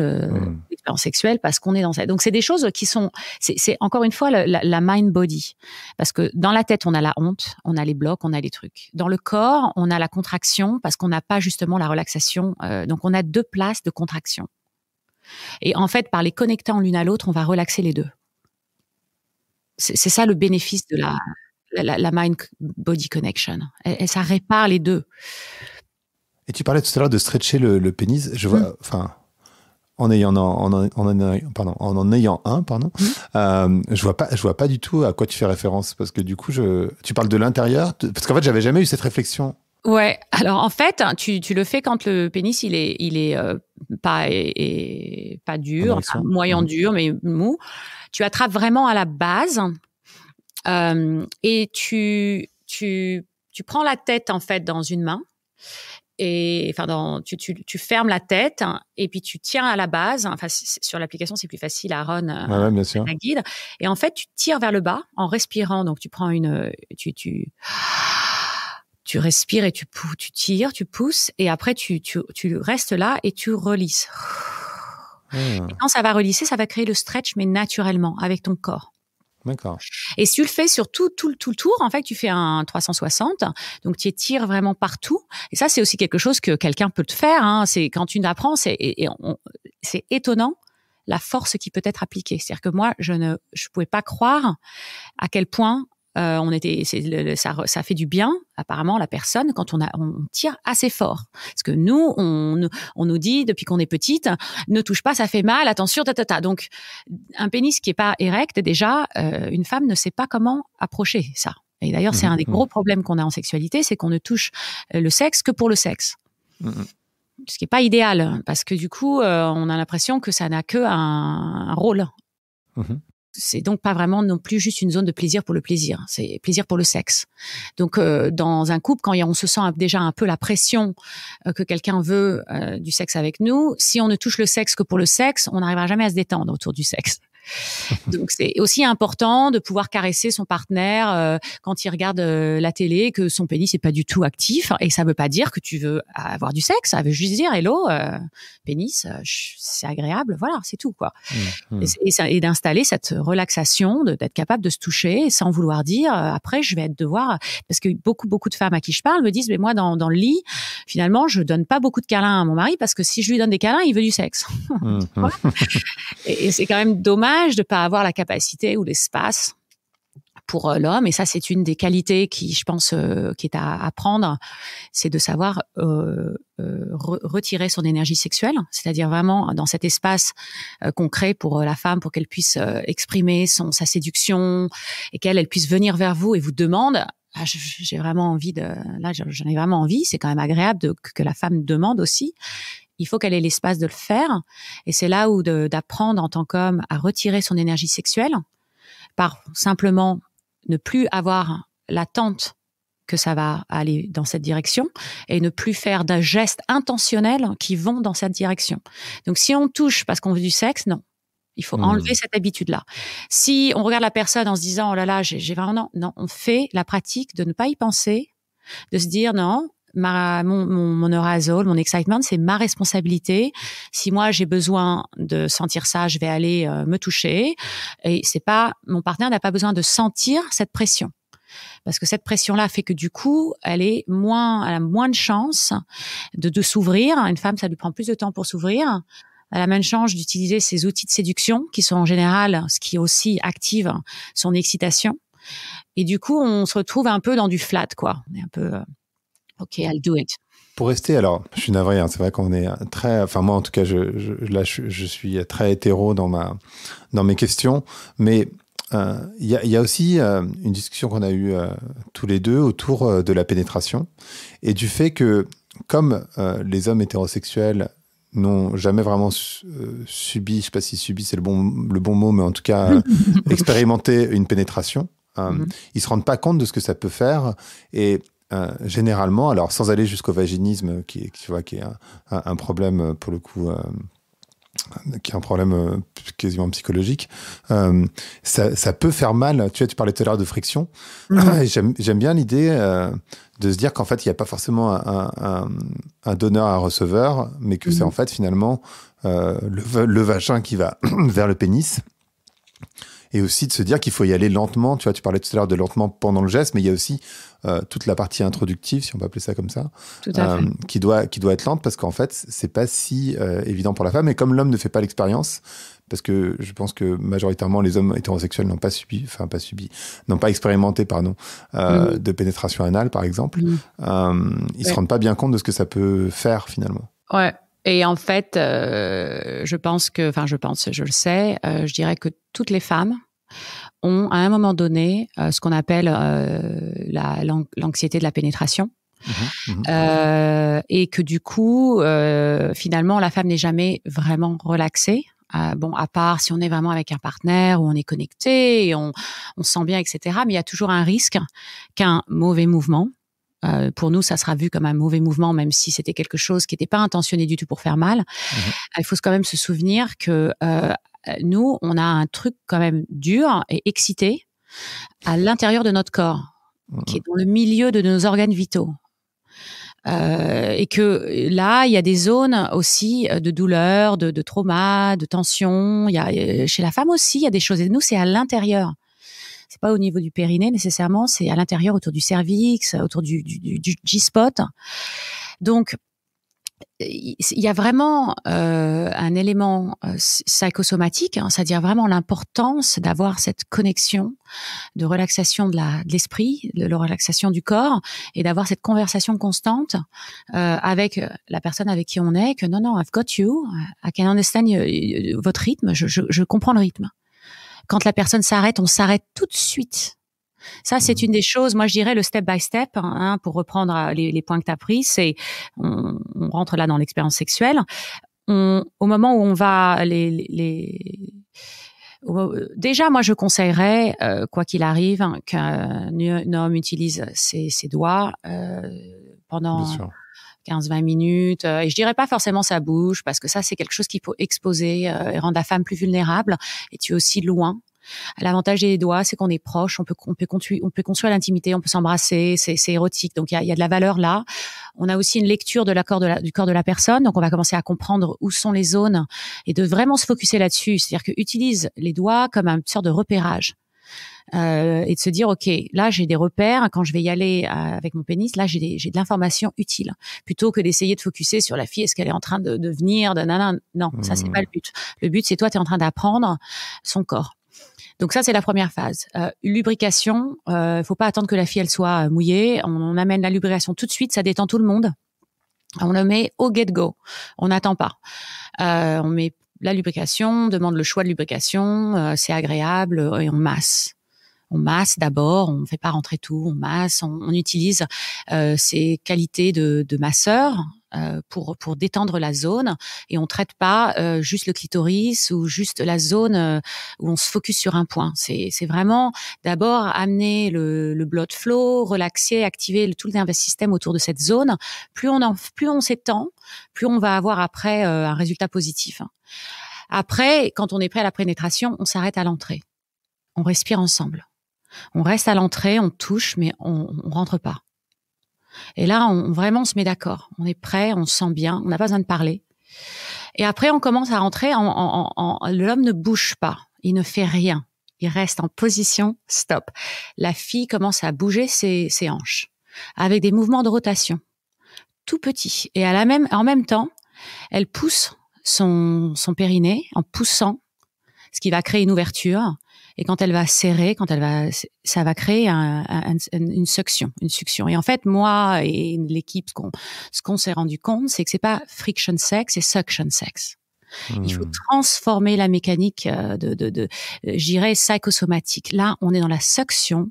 l'expérience sexuelle, parce qu'on est dans ça. Donc c'est des choses qui sont, c'est encore une fois la mind body, parce que dans la tête on a la honte, on a les blocs, on a les trucs. Dans le corps on a la contraction parce qu'on n'a pas justement la relaxation. Donc on a 2 places de contraction. Et en fait par les connectant l'une à l'autre on va relaxer les deux. C'est ça le bénéfice de la mind-body connection. Et ça répare les deux. Et tu parlais tout à l'heure de stretcher le pénis. Je vois, en en ayant un, je vois pas du tout à quoi tu fais référence, parce que du coup, tu parles de l'intérieur, parce qu'en fait, j'avais jamais eu cette réflexion. Ouais. Alors en fait, tu le fais quand le pénis il est pas dur, moyen dur, mais mou. Tu attrapes vraiment à la base. Et tu prends la tête en fait dans une main, et tu fermes la tête et puis tu tiens à la base. Enfin, sur l'application c'est plus facile, Aaron bien sûr. la guide. Et en fait tu tires vers le bas en respirant. Donc tu prends tu respires et tu tires, tu pousses, et après tu restes là et tu relisses. Et quand ça va relisser, ça va créer le stretch, mais naturellement avec ton corps. D'accord. Et si tu le fais sur tout le tour, en fait, tu fais un 360. Donc, tu étires vraiment partout. Et ça, c'est aussi quelque chose que quelqu'un peut te faire. Hein. C'est quand tu l'apprends, c'est étonnant la force qui peut être appliquée. C'est-à-dire que moi, je pouvais pas croire à quel point ça fait du bien, apparemment, la personne, quand on tire assez fort. Parce que nous, on nous dit, depuis qu'on est petite, ne touche pas, ça fait mal, attention, Donc, un pénis qui est pas érect, déjà, une femme ne sait pas comment approcher ça. Et d'ailleurs, c'est un des gros problèmes qu'on a en sexualité, c'est qu'on ne touche le sexe que pour le sexe. Ce qui est pas idéal, parce que du coup, on a l'impression que ça n'a que un rôle. C'est donc pas vraiment non plus juste une zone de plaisir pour le plaisir, c'est plaisir pour le sexe. Donc dans un couple, quand on se sent déjà un peu la pression que quelqu'un veut du sexe avec nous, si on ne touche le sexe que pour le sexe, on n'arrivera jamais à se détendre autour du sexe. Donc c'est aussi important de pouvoir caresser son partenaire quand il regarde la télé, que son pénis est pas du tout actif, et ça veut pas dire que tu veux avoir du sexe, ça veut juste dire hello pénis, c'est agréable, voilà, c'est tout quoi. Et d'installer cette relaxation, d'être capable de se toucher sans vouloir dire après je vais devoir, parce que beaucoup de femmes à qui je parle me disent mais moi dans le lit finalement je donne pas beaucoup de câlins à mon mari parce que si je lui donne des câlins il veut du sexe. Voilà. Et c'est quand même dommage de pas avoir la capacité ou l'espace pour l'homme, et ça c'est une des qualités qui, je pense, qui est à apprendre, c'est de savoir retirer son énergie sexuelle, c'est-à-dire vraiment dans cet espace qu'on crée pour la femme, pour qu'elle puisse exprimer sa séduction, et qu'elle puisse venir vers vous et vous demande j'ai vraiment envie j'en ai vraiment envie, c'est quand même agréable que la femme demande aussi. Il faut qu'elle ait l'espace de le faire. Et c'est là où d'apprendre en tant qu'homme à retirer son énergie sexuelle par simplement ne plus avoir l'attente que ça va aller dans cette direction et ne plus faire de gestes intentionnels qui vont dans cette direction. Donc, si on touche parce qu'on veut du sexe, non. Il faut enlever cette habitude-là. Si on regarde la personne en se disant, oh là là, j'ai vraiment, non, on fait la pratique de ne pas y penser, de se dire, non, mon arousal, mon excitement, c'est ma responsabilité. Si moi j'ai besoin de sentir ça, je vais aller me toucher. Et c'est pas, mon partenaire n'a pas besoin de sentir cette pression. Parce que cette pression-là fait que du coup, elle a moins de chances de s'ouvrir. Une femme, ça lui prend plus de temps pour s'ouvrir. Elle a même chance d'utiliser ces outils de séduction qui sont en général ce qui aussi active son excitation. Et du coup, on se retrouve un peu dans du flat, quoi. On est un peu, OK, I'll do it. Pour rester, alors, je suis navré, hein, c'est vrai qu'on est très, enfin moi en tout cas, je suis très hétéro dans mes questions, mais il y a aussi une discussion qu'on a eue tous les deux autour de la pénétration et du fait que comme les hommes hétérosexuels n'ont jamais vraiment subi, je sais pas si subi c'est le bon mot, mais en tout cas expérimenté une pénétration. Ils se rendent pas compte de ce que ça peut faire et généralement, alors sans aller jusqu'au vaginisme, qui est un problème pour le coup, qui est un problème quasiment psychologique, ça peut faire mal. Tu vois, tu parlais tout à l'heure de friction. J'aime bien l'idée de se dire qu'en fait, il n'y a pas forcément un donneur, un receveur, mais que c'est en fait finalement le vagin qui va vers le pénis. Et aussi de se dire qu'il faut y aller lentement. Tu vois, tu parlais tout à l'heure de lentement pendant le geste, mais il y a aussi toute la partie introductive, si on peut appeler ça comme ça, qui doit être lente parce qu'en fait, c'est pas si évident pour la femme. Et comme l'homme ne fait pas l'expérience, parce que je pense que majoritairement les hommes hétérosexuels n'ont pas expérimenté, de pénétration anale, par exemple, ils se rendent pas bien compte de ce que ça peut faire finalement. Ouais. Et en fait, je le sais, je dirais que toutes les femmes ont à un moment donné ce qu'on appelle l'anxiété de la pénétration. Et que du coup, finalement, la femme n'est jamais vraiment relaxée. À part si on est vraiment avec un partenaire où on est connecté et on se sent bien, etc. Mais il y a toujours un risque qu'un mauvais mouvement, pour nous, ça sera vu comme un mauvais mouvement, même si c'était quelque chose qui n'était pas intentionné du tout pour faire mal. Il faut quand même se souvenir que nous, on a un truc quand même dur et excité à l'intérieur de notre corps, qui est dans le milieu de nos organes vitaux. Et que là, il y a des zones aussi de douleur, de trauma, de tension. Il y a, chez la femme aussi, il y a des choses. Et nous, c'est à l'intérieur. C'est pas au niveau du périnée nécessairement, c'est à l'intérieur, autour du cervix, autour du G-spot. Donc, il y a vraiment un élément psychosomatique, c'est-à-dire vraiment l'importance d'avoir cette connexion de relaxation de l'esprit, de la relaxation du corps, et d'avoir cette conversation constante avec la personne avec qui on est, que non, I've got you, I can understand votre rythme, je comprends le rythme. Quand la personne s'arrête, on s'arrête tout de suite. Ça, c'est une des choses, moi je dirais le step by step, pour reprendre les points que tu as pris, c'est on rentre là dans l'expérience sexuelle. Au moment où on va déjà, moi je conseillerais, quoi qu'il arrive, qu'un homme utilise ses doigts pendant 15-20 minutes, et je dirais pas forcément sa bouche, parce que ça c'est quelque chose qui peut exposer et rendre la femme plus vulnérable, et tu es aussi loin. L'avantage des doigts, c'est qu'on est proche, on peut construire l'intimité, on peut s'embrasser, c'est érotique, donc il y a de la valeur là. On a aussi une lecture du corps de la personne, donc on va commencer à comprendre où sont les zones et de vraiment se focuser là-dessus, c'est-à-dire que utilise les doigts comme une sorte de repérage. Et de se dire, ok, là j'ai des repères, quand je vais y aller avec mon pénis, là j'ai de l'information utile, plutôt que d'essayer de focuser sur la fille, est-ce qu'elle est en train de venir, non, ça c'est pas le but. Le but c'est toi, tu es en train d'apprendre son corps. Donc ça, c'est la première phase. Lubrication, faut pas attendre que la fille elle soit mouillée. On amène la lubrication tout de suite, ça détend tout le monde. On le met au get-go. On n'attend pas. On met la lubrication, on demande le choix de lubrication, c'est agréable, et on masse. On masse d'abord, on ne fait pas rentrer tout, on masse, on utilise ses qualités de masseur, pour détendre la zone, et on traite pas juste le clitoris ou juste la zone où on se focus sur un point. C'est vraiment d'abord amener le blood flow, relaxer, activer tout le nerveux système autour de cette zone. Plus on s'étend, plus on va avoir après un résultat positif. Après, quand on est prêt à la pénétration, on s'arrête à l'entrée. On respire ensemble. On reste à l'entrée, on touche, mais on rentre pas. Et là, on vraiment se met d'accord. On est prêt, on se sent bien, on n'a pas besoin de parler. Et après, on commence à rentrer. L'homme ne bouge pas, il ne fait rien. Il reste en position stop. La fille commence à bouger ses hanches avec des mouvements de rotation, tout petits. Et en même temps, elle pousse son périnée en poussant, ce qui va créer une ouverture. Et quand elle va serrer, ça va créer une succion. Et en fait, moi et l'équipe, ce qu'on s'est rendu compte, c'est que c'est pas friction sex, c'est suction sex. Il faut transformer la mécanique je dirais, psychosomatique. Là, on est dans la suction.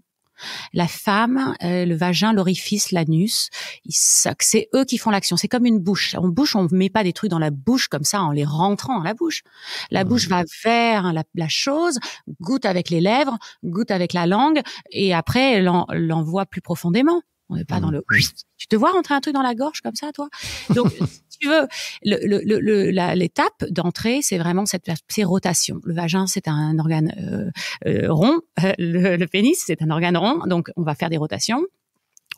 La femme, le vagin, l'orifice, l'anus, ils suckent. C'est eux qui font l'action. C'est comme une bouche. On ne met pas des trucs dans la bouche comme ça en les rentrant dans la bouche. La bouche va vers la chose, goûte avec les lèvres, goûte avec la langue, et après l'envoie plus profondément. On n'est pas dans le. Tu te vois rentrer un truc dans la gorge comme ça, toi? Donc, si tu veux, l'étape d'entrée, c'est vraiment ces rotations. Le vagin, c'est un organe rond. Le pénis, c'est un organe rond. Donc, on va faire des rotations.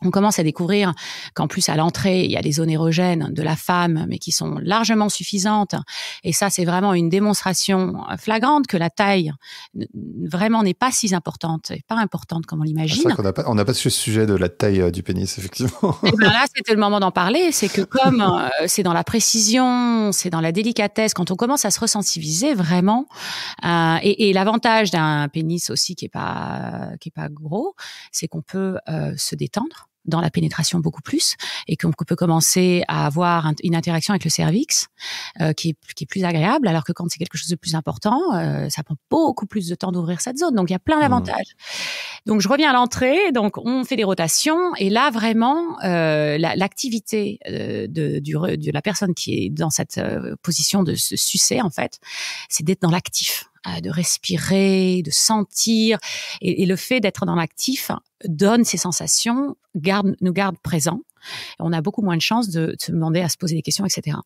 On commence à découvrir qu'en plus, à l'entrée, il y a des zones érogènes de la femme, mais qui sont largement suffisantes. Et ça, c'est vraiment une démonstration flagrante que la taille vraiment n'est pas si importante, et pas importante comme on l'imagine. C'est vrai qu'on n'a pas ce sujet de la taille du pénis, effectivement. Et bien là, c'était le moment d'en parler. C'est que comme c'est dans la précision, c'est dans la délicatesse, quand on commence à se ressensibiliser vraiment, et l'avantage d'un pénis aussi qui est pas gros, c'est qu'on peut se détendre dans la pénétration beaucoup plus, et qu'on peut commencer à avoir une interaction avec le cervix qui est plus agréable, alors que quand c'est quelque chose de plus important, ça prend beaucoup plus de temps d'ouvrir cette zone. Donc il y a plein d'avantages. Donc je reviens à l'entrée, donc on fait des rotations, et là vraiment l'activité de la personne qui est dans cette position de se sucer, en fait, c'est d'être dans l'actif, de respirer, de sentir, et le fait d'être dans l'actif donne ces sensations, nous garde présents. On a beaucoup moins de chances de se demander à se poser des questions, etc.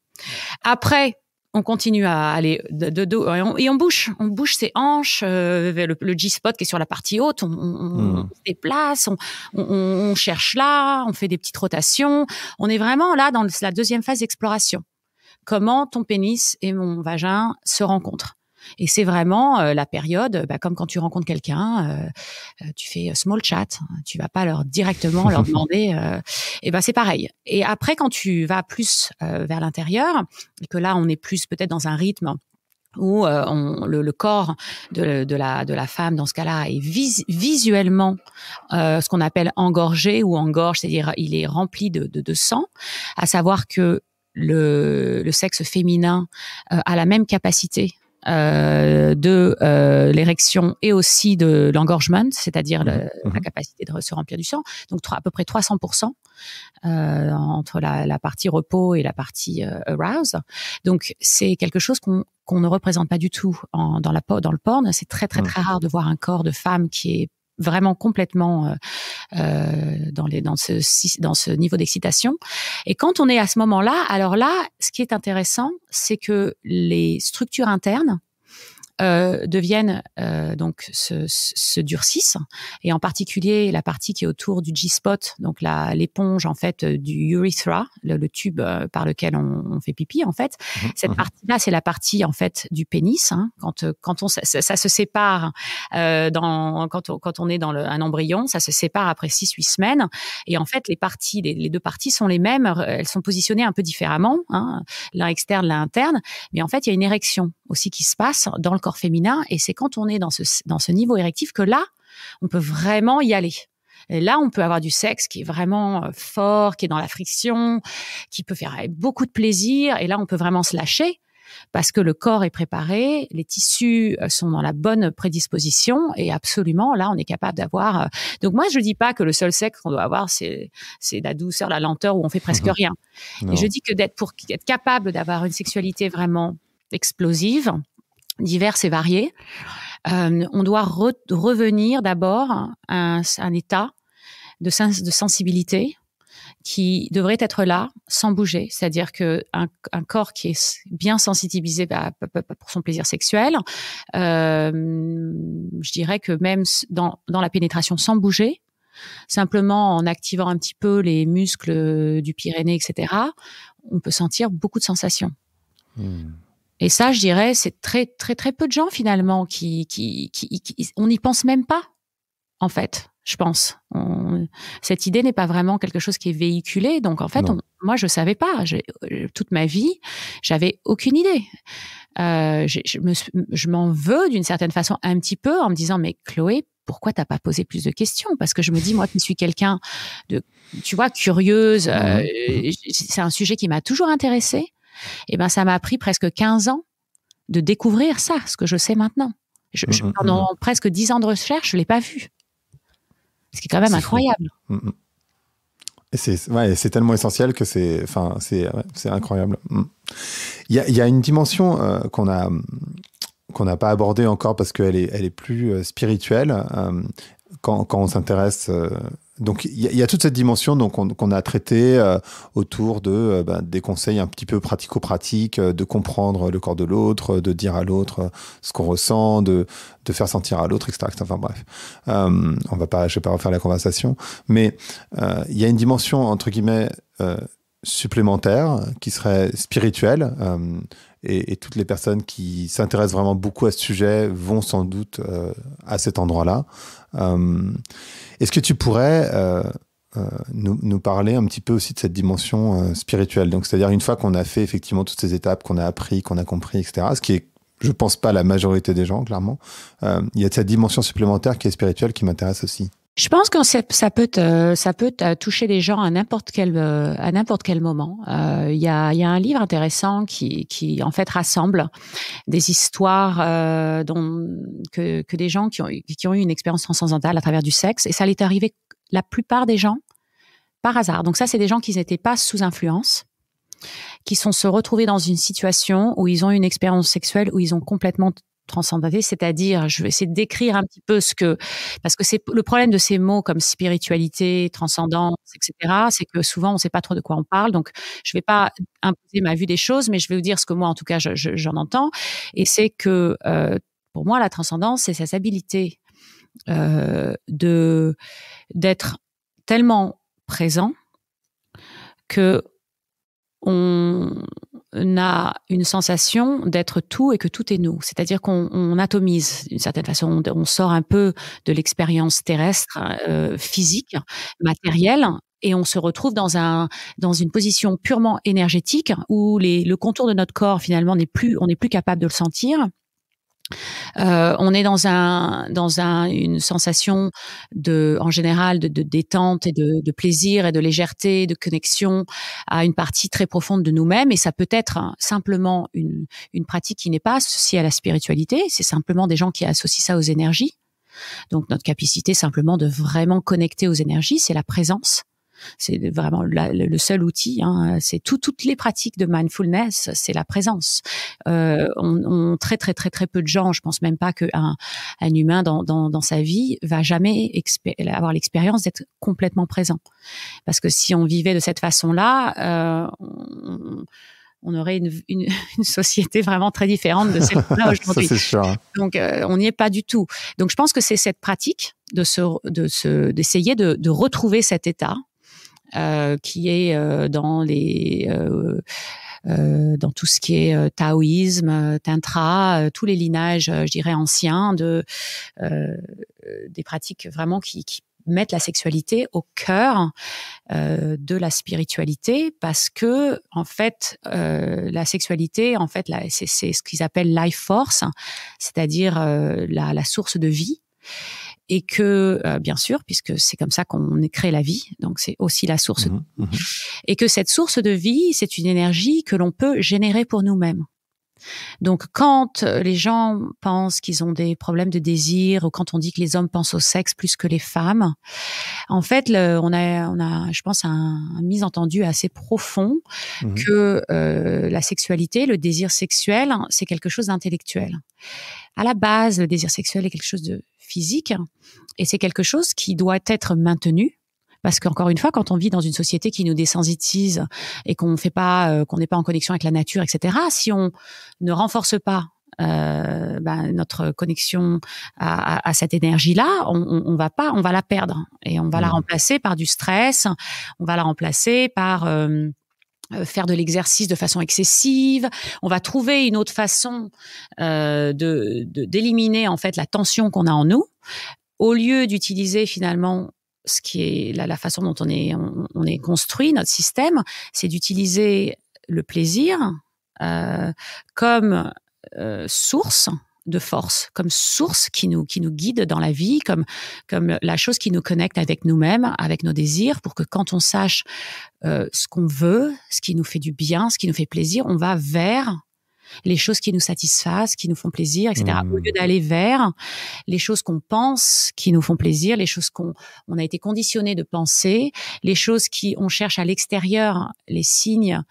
Après, on continue à aller de dos, et on bouge ses hanches, le G-spot qui est sur la partie haute, on se déplace, on cherche là, on fait des petites rotations. On est vraiment là dans la deuxième phase d'exploration. Comment ton pénis et mon vagin se rencontrent. Et c'est vraiment la période, comme quand tu rencontres quelqu'un, tu fais small chat, tu vas pas directement leur demander, et c'est pareil. Et après, quand tu vas plus vers l'intérieur, et que là on est plus peut-être dans un rythme où le corps de la femme dans ce cas-là est visuellement ce qu'on appelle engorgé ou engorge, c'est-à-dire il est rempli de sang, à savoir que le sexe féminin a la même capacité de l'érection et aussi de l'engorgement, c'est-à-dire la capacité de se remplir du sang, donc à peu près 300% entre la partie repos et la partie arouse. Donc c'est quelque chose qu'on ne représente pas du tout dans le porn. C'est très très très rare de voir un corps de femme qui est vraiment complètement dans ce niveau d'excitation. Et quand on est à ce moment-là, alors là, ce qui est intéressant, c'est que les structures internes deviennent donc se durcissent, et en particulier la partie qui est autour du G-spot, donc l'éponge en fait du urethra, le tube par lequel on fait pipi en fait. Cette partie-là, c'est la partie en fait du pénis. Quand ça se sépare quand on est dans un embryon, ça se sépare après 6-8 semaines, et en fait les deux parties sont les mêmes, elles sont positionnées un peu différemment, l'un externe, l'un interne, mais en fait il y a une érection aussi qui se passe dans le corps féminin, et c'est quand on est dans ce niveau érectif que là, on peut vraiment y aller. Et là, on peut avoir du sexe qui est vraiment fort, qui est dans la friction, qui peut faire beaucoup de plaisir, et là, on peut vraiment se lâcher. parce que le corps est préparé, les tissus sont dans la bonne prédisposition et absolument là on est capable d'avoir. Donc moi je dis pas que le seul sexe qu'on doit avoir c'est la douceur, la lenteur où on fait presque rien. Et je dis que pour être capable d'avoir une sexualité vraiment explosive, diverse et variée, on doit revenir d'abord à un état de sensibilité qui devrait être là, sans bouger. C'est-à-dire qu'un corps qui est bien sensibilisé pour son plaisir sexuel, je dirais que même dans la pénétration sans bouger, simplement en activant un petit peu les muscles du Pyrénées, etc., on peut sentir beaucoup de sensations. Et ça, je dirais, c'est très, très, très peu de gens, finalement, on n'y pense même pas, en fait. Je pense. Cette idée n'est pas vraiment quelque chose qui est véhiculé. Donc, en fait, moi, je savais pas. Toute ma vie, j'avais aucune idée. Je m'en veux d'une certaine façon un petit peu en me disant, mais Chloé, pourquoi t'as pas posé plus de questions? Parce que je me dis, moi qui suis quelqu'un de, tu vois, curieuse, c'est un sujet qui m'a toujours intéressée. Et ben, ça m'a pris presque 15 ans de découvrir ça, ce que je sais maintenant. Pendant presque 10 ans de recherche, je l'ai pas vu. Ce qui est quand même incroyable. Et c'est tellement essentiel que c'est incroyable. Il y a une dimension qu'on n'a pas abordée encore parce qu'elle est plus spirituelle quand on s'intéresse. Donc il y a toute cette dimension qu'on a traitée autour de des conseils un petit peu pratico-pratiques, de comprendre le corps de l'autre, de dire à l'autre ce qu'on ressent, de faire sentir à l'autre, etc. Enfin bref, je vais pas refaire la conversation, mais il y a une dimension entre guillemets supplémentaire qui serait spirituelle. Et toutes les personnes qui s'intéressent vraiment beaucoup à ce sujet vont sans doute à cet endroit-là. Est-ce que tu pourrais nous parler un petit peu aussi de cette dimension spirituelle? Donc, c'est-à-dire une fois qu'on a fait effectivement toutes ces étapes, qu'on a appris, qu'on a compris, etc., ce qui est, je pense, pas la majorité des gens, clairement, il y a cette dimension supplémentaire qui est spirituelle qui m'intéresse aussi. Je pense que ça peut toucher les gens à n'importe quel moment. Il y a un livre intéressant qui en fait rassemble des histoires que des gens qui ont eu une expérience transcendantale à travers du sexe, et ça l'est arrivé la plupart des gens par hasard. Donc ça, c'est des gens qui n'étaient pas sous influence, qui se retrouvés dans une situation où ils ont eu une expérience sexuelle où ils ont complètement transcendanté, c'est-à-dire, je vais essayer de décrire un petit peu parce que c'est le problème de ces mots comme spiritualité, transcendance, etc., c'est que souvent on ne sait pas trop de quoi on parle, donc je ne vais pas imposer ma vue des choses, mais je vais vous dire ce que moi, en tout cas, j'en entends, et c'est que pour moi, la transcendance, c'est cette habilité d'être tellement présent que on a une sensation d'être tout et que tout est nous. C'est-à-dire qu'on atomise d'une certaine façon. On sort un peu de l'expérience terrestre, physique, matérielle, et on se retrouve dans une position purement énergétique où le contour de notre corps finalement on n'est plus capable de le sentir. On est dans une sensation en général de détente et de plaisir et de légèreté, de connexion à une partie très profonde de nous-mêmes. Et ça peut être simplement une pratique qui n'est pas associée à la spiritualité. C'est simplement des gens qui associent ça aux énergies. Donc notre capacité simplement de vraiment connecter aux énergies, c'est la présence. C'est vraiment le seul outil. C'est toutes les pratiques de mindfulness, c'est la présence. Très très très très peu de gens, je pense même pas qu'un humain dans sa vie va jamais avoir l'expérience d'être complètement présent. Parce que si on vivait de cette façon-là, on aurait une société vraiment très différente de celle-là aujourd'hui. Ça, c'est sûr, hein. Donc, on n'y est pas du tout. Donc, je pense que c'est cette pratique d'essayer de retrouver cet état qui est dans tout ce qui est taoïsme, tantra, tous les lignages, je dirais anciens des pratiques vraiment qui mettre la sexualité au cœur de la spiritualité, parce que en fait la sexualité, en fait, c'est ce qu'ils appellent life force, c'est-à-dire la source de vie, et que bien sûr, puisque c'est comme ça qu'on crée la vie, donc c'est aussi la source de vie, et que cette source de vie, c'est une énergie que l'on peut générer pour nous-mêmes. Donc, quand les gens pensent qu'ils ont des problèmes de désir, ou quand on dit que les hommes pensent au sexe plus que les femmes, en fait, on a, je pense, un mise-entendu assez profond que la sexualité, le désir sexuel, c'est quelque chose d'intellectuel. À la base, le désir sexuel est quelque chose de physique, et c'est quelque chose qui doit être maintenu. Parce qu'encore une fois, quand on vit dans une société qui nous désensitise et qu'on fait pas, qu'on n'est pas en connexion avec la nature, etc., si on ne renforce pas notre connexion à cette énergie-là, on va la perdre et on va la remplacer par du stress, on va la remplacer par faire de l'exercice de façon excessive. On va trouver une autre façon d'éliminer en fait la tension qu'on a en nous, au lieu d'utiliser finalement ce qui est la façon dont on est construit, notre système, c'est d'utiliser le plaisir comme source de force, comme source qui nous guide dans la vie, comme la chose qui nous connecte avec nous-mêmes, avec nos désirs, pour que quand on sache ce qu'on veut, ce qui nous fait du bien, ce qui nous fait plaisir, on va vers les choses qui nous satisfassent, qui nous font plaisir, etc. Au lieu d'aller vers les choses qu'on pense qui nous font plaisir, les choses qu'on a été conditionné de penser, les choses on cherche à l'extérieur, les signes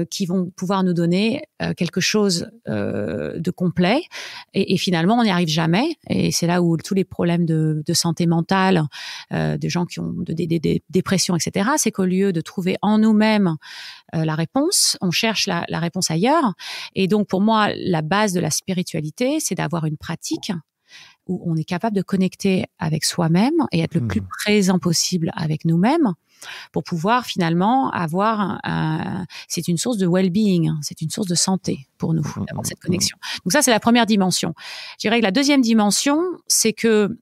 qui vont pouvoir nous donner quelque chose de complet. Et finalement, on n'y arrive jamais. Et c'est là où tous les problèmes de santé mentale, de gens qui ont des dépressions, etc., c'est qu'au lieu de trouver en nous-mêmes la réponse, on cherche la réponse ailleurs. Et donc, pour moi, la base de la spiritualité, c'est d'avoir une pratique où on est capable de connecter avec soi-même et être le plus présent possible avec nous-mêmes pour pouvoir finalement avoir c'est une source de well-being, c'est une source de santé pour nous, d'avoir cette connexion. Donc ça, c'est la première dimension. Je dirais que la deuxième dimension, c'est que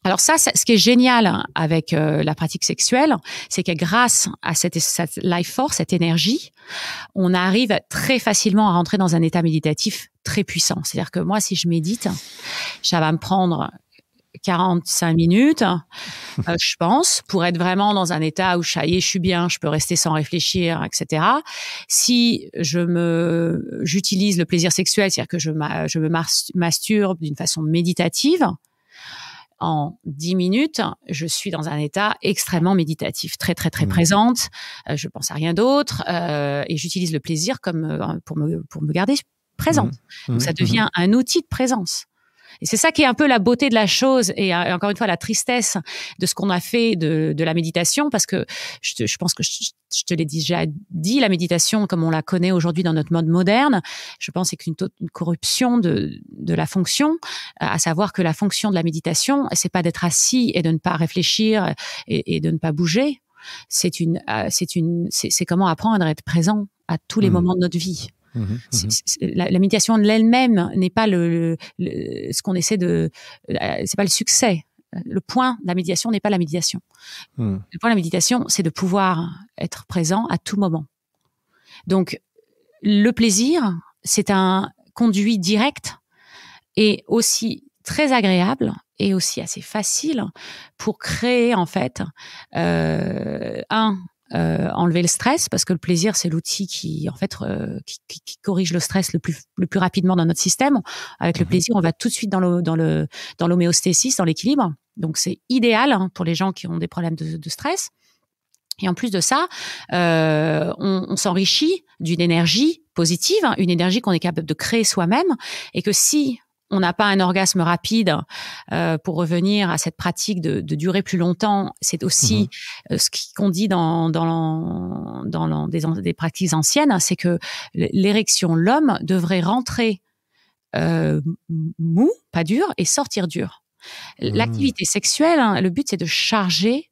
alors ça, ce qui est génial avec la pratique sexuelle, c'est que grâce à cette life force, cette énergie, on arrive très facilement à rentrer dans un état méditatif très puissant. C'est-à-dire que moi, si je médite, ça va me prendre 45 minutes, je pense, pour être vraiment dans un état où ça y est, je suis bien, je peux rester sans réfléchir, etc. Si j'utilise le plaisir sexuel, c'est-à-dire que je me masturbe d'une façon méditative, en 10 minutes, je suis dans un état extrêmement méditatif, très, très, très présente. Je pense à rien d'autre et j'utilise le plaisir comme pour me garder présente. Donc, ça devient un outil de présence. Et c'est ça qui est un peu la beauté de la chose et encore une fois la tristesse de ce qu'on a fait de la méditation, parce que je pense que je te l'ai déjà dit, la méditation comme on la connaît aujourd'hui dans notre mode moderne, je pense que c'est une corruption de la fonction, à savoir que la fonction de la méditation, c'est pas d'être assis et de ne pas réfléchir et de ne pas bouger. C'est comment apprendre à être présent à tous les moments de notre vie. La méditation de elle-même n'est pas ce qu'on essaie c'est pas le succès. Le point de la méditation n'est pas la méditation. Le point de la méditation, c'est de pouvoir être présent à tout moment. Donc, le plaisir, c'est un conduit direct et aussi très agréable et aussi assez facile pour créer en fait enlever le stress, parce que le plaisir, c'est l'outil qui qui corrige le stress le plus rapidement dans notre système. Avec le plaisir, on va tout de suite dans l'homéostasis, dans l'équilibre. Donc, c'est idéal pour les gens qui ont des problèmes de stress. Et en plus de ça, on s'enrichit d'une énergie positive, une énergie qu'on est capable de créer soi-même, et que si on n'a pas un orgasme rapide, pour revenir à cette pratique de durer plus longtemps, c'est aussi ce qu'on dit dans des pratiques anciennes, c'est que l'érection, l'homme devrait rentrer mou, pas dur, et sortir dur. L'activité sexuelle, le but, c'est de charger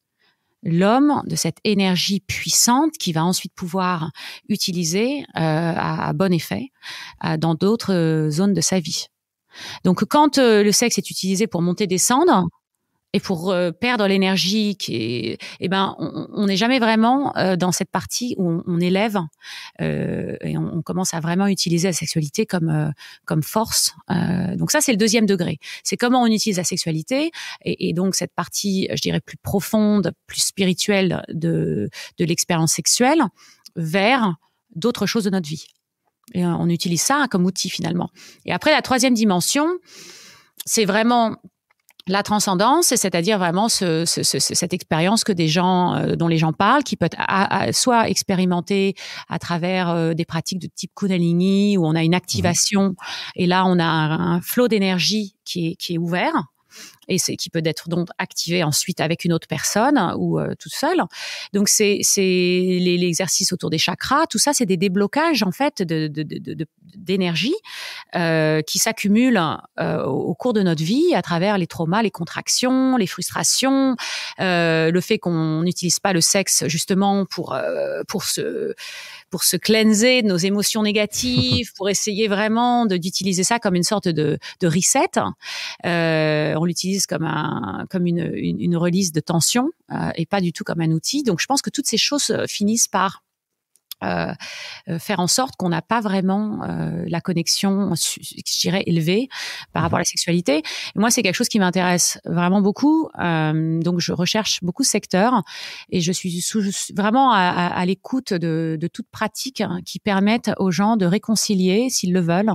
l'homme de cette énergie puissante qui va ensuite pouvoir utiliser à bon effet dans d'autres zones de sa vie. Donc, quand le sexe est utilisé pour monter, descendre et pour perdre l'énergie, on n'est jamais vraiment dans cette partie où on élève et on commence à vraiment utiliser la sexualité comme force. Donc ça, c'est le deuxième degré. C'est comment on utilise la sexualité et donc cette partie, je dirais, plus profonde, plus spirituelle de l'expérience sexuelle vers d'autres choses de notre vie. Et on utilise ça comme outil finalement. Et après, la troisième dimension, c'est vraiment la transcendance, c'est-à-dire vraiment cette expérience que des gens, dont les gens parlent, qui peut être soit expérimentée à travers des pratiques de type Kundalini, où on a une activation, et là on a un flot d'énergie qui est ouvert, et qui peut être donc activé ensuite avec une autre personne ou toute seule. Donc c'est l'exercice autour des chakras, tout ça c'est des déblocages en fait d'énergie qui s'accumulent au cours de notre vie à travers les traumas, les contractions, les frustrations, le fait qu'on n'utilise pas le sexe justement pour se cleanser de nos émotions négatives, pour essayer vraiment d'utiliser ça comme une sorte de reset. On l'utilise comme une release de tension et pas du tout comme un outil. Donc je pense que toutes ces choses finissent par faire en sorte qu'on n'a pas vraiment la connexion, je dirais, élevée par rapport à la sexualité. Et moi, c'est quelque chose qui m'intéresse vraiment beaucoup. Donc, je recherche beaucoup ce secteur et je suis vraiment à l'écoute de toute pratique qui permettent aux gens de réconcilier, s'ils le veulent,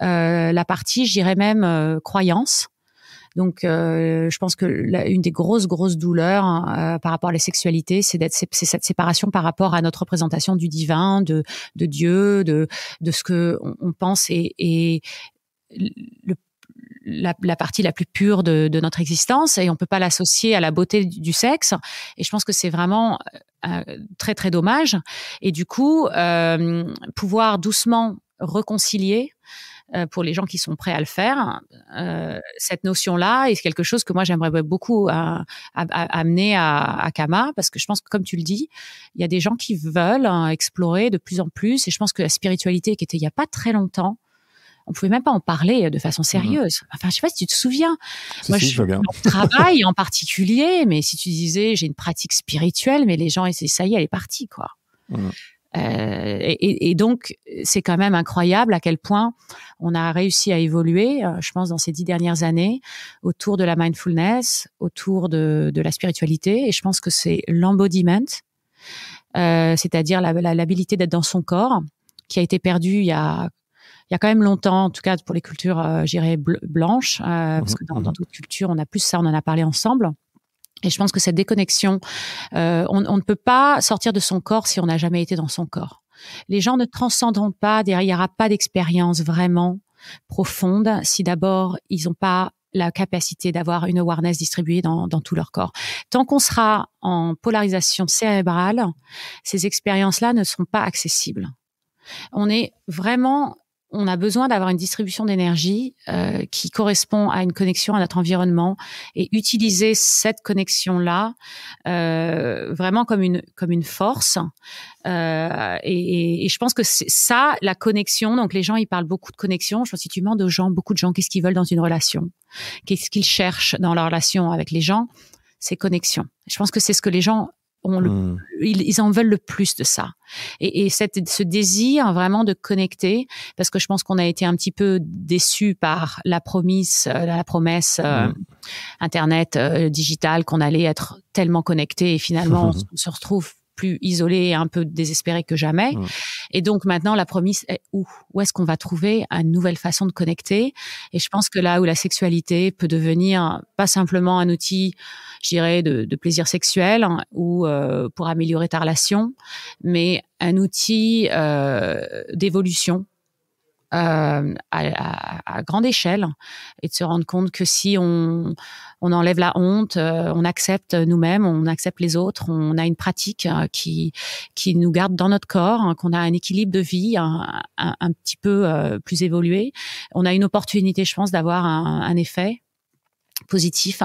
la partie, je dirais même, croyance. Donc, je pense que une des grosses douleurs par rapport à la sexualité, c'est cette séparation par rapport à notre représentation du divin, de Dieu, de ce que on pense et la partie la plus pure de notre existence, et on peut pas l'associer à la beauté du sexe. Et je pense que c'est vraiment très très dommage. Et du coup, pouvoir doucement réconcilier pour les gens qui sont prêts à le faire, cette notion-là est quelque chose que moi j'aimerais beaucoup amener à Kama, parce que je pense que, comme tu le dis, il y a des gens qui veulent explorer de plus en plus, et je pense que la spiritualité qui était il y a pas très longtemps, on pouvait même pas en parler de façon sérieuse. Enfin, je sais pas si tu te souviens. Moi, je veux bien. Mon travail en particulier, mais si tu disais j'ai une pratique spirituelle, mais les gens, ça y est, elle est partie, quoi. Et donc, c'est quand même incroyable à quel point on a réussi à évoluer, je pense, dans ces 10 dernières années, autour de la mindfulness, autour de la spiritualité. Et je pense que c'est l'embodiment, c'est-à-dire l'habilité d'être dans son corps, qui a été perdu il y a quand même longtemps, en tout cas pour les cultures, je dirais, blanches, parce que dans d'autres cultures, on a plus ça, on en a parlé ensemble. Et je pense que cette déconnexion, on ne peut pas sortir de son corps si on n'a jamais été dans son corps. Les gens ne transcenderont pas, il n'y aura pas d'expérience vraiment profonde si d'abord ils n'ont pas la capacité d'avoir une awareness distribuée dans tout leur corps. Tant qu'on sera en polarisation cérébrale, ces expériences-là ne seront pas accessibles. On a besoin d'avoir une distribution d'énergie qui correspond à une connexion à notre environnement, et utiliser cette connexion-là vraiment comme une force. Et je pense que c'est ça, la connexion. Donc les gens, ils parlent beaucoup de connexion. Je pense que si tu demandes beaucoup de gens, qu'est-ce qu'ils veulent dans une relation, qu'est-ce qu'ils cherchent dans leur relation avec les gens, c'est connexion. Je pense que c'est ce que les gens ils en veulent le plus de ça. Et ce désir vraiment de connecter, parce que je pense qu'on a été un petit peu déçus par la promesse Internet, digital, qu'on allait être tellement connecté, et finalement on se retrouve plus isolé et un peu désespéré que jamais. Et donc maintenant, la promesse est où est-ce qu'on va trouver une nouvelle façon de connecter? Et je pense que là où la sexualité peut devenir pas simplement un outil, je dirais, de plaisir sexuel ou pour améliorer ta relation, mais un outil d'évolution à grande échelle, et de se rendre compte que si on enlève la honte, on accepte nous-mêmes, on accepte les autres, on a une pratique qui nous garde dans notre corps, qu'on a un équilibre de vie un petit peu plus évolué, on a une opportunité, je pense, d'avoir un effet positif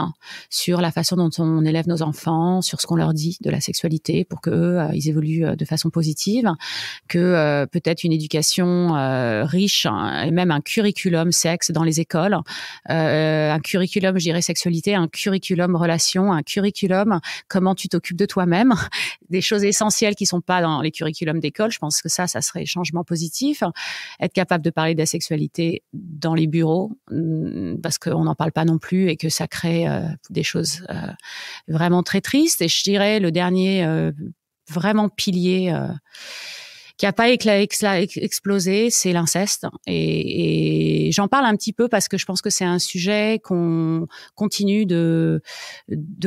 sur la façon dont on élève nos enfants, sur ce qu'on leur dit de la sexualité, pour qu'eux, ils évoluent de façon positive, que peut-être une éducation riche, et même un curriculum sexe dans les écoles, un curriculum, je dirais, sexualité, un curriculum relation, un curriculum comment tu t'occupes de toi-même, des choses essentielles qui sont pas dans les curriculums d'école. Je pense que ça serait changement positif. Être capable de parler de la sexualité dans les bureaux, parce qu'on n'en parle pas non plus, et que ça crée des choses vraiment très tristes. Et je dirais le dernier vraiment pilier qui a pas explosé, c'est l'inceste. Et j'en parle un petit peu parce que je pense que c'est un sujet qu'on continue de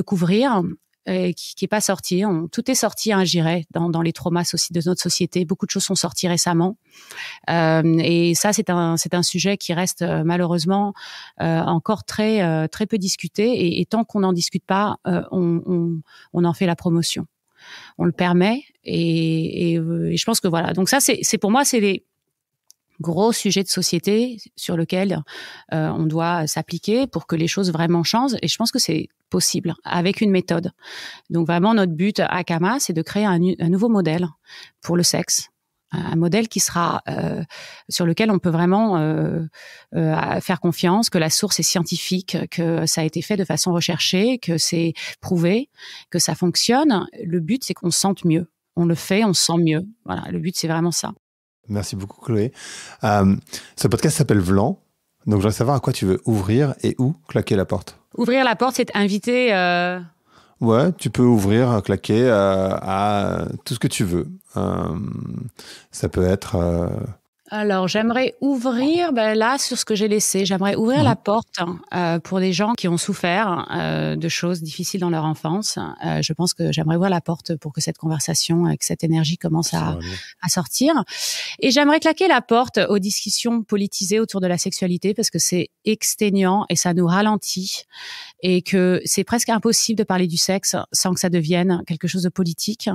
couvrir. Et qui est pas sorti. Tout est sorti, je dirais, dans les traumas aussi de notre société. Beaucoup de choses sont sorties récemment. Et ça, c'est un sujet qui reste malheureusement encore très peu discuté. Et tant qu'on n'en discute pas, on en fait la promotion. On le permet. Et je pense que voilà. Donc ça, c'est pour moi, c'est les gros sujets de société sur lesquels on doit s'appliquer pour que les choses vraiment changent. Et je pense que c'est possible avec une méthode. Donc vraiment, notre but à Kama, c'est de créer un nouveau modèle pour le sexe. Un modèle qui sera sur lequel on peut vraiment faire confiance, que la source est scientifique, que ça a été fait de façon recherchée, que c'est prouvé, que ça fonctionne. Le but, c'est qu'on se sente mieux. On le fait, on se sent mieux. Voilà, le but, c'est vraiment ça. Merci beaucoup, Chloé. Ce podcast s'appelle Vlan. Donc, je voudrais savoir à quoi tu veux ouvrir et où claquer la porte. Ouvrir la porte, c'est inviter... Ouais, tu peux ouvrir, claquer à tout ce que tu veux. Ça peut être... Alors, j'aimerais ouvrir, là, sur ce que j'ai laissé, j'aimerais ouvrir la porte pour des gens qui ont souffert de choses difficiles dans leur enfance. Je pense que j'aimerais ouvrir la porte pour que cette conversation, que cette énergie commence à sortir. Et j'aimerais claquer la porte aux discussions politisées autour de la sexualité parce que c'est exténuant et ça nous ralentit et que c'est presque impossible de parler du sexe sans que ça devienne quelque chose de politique.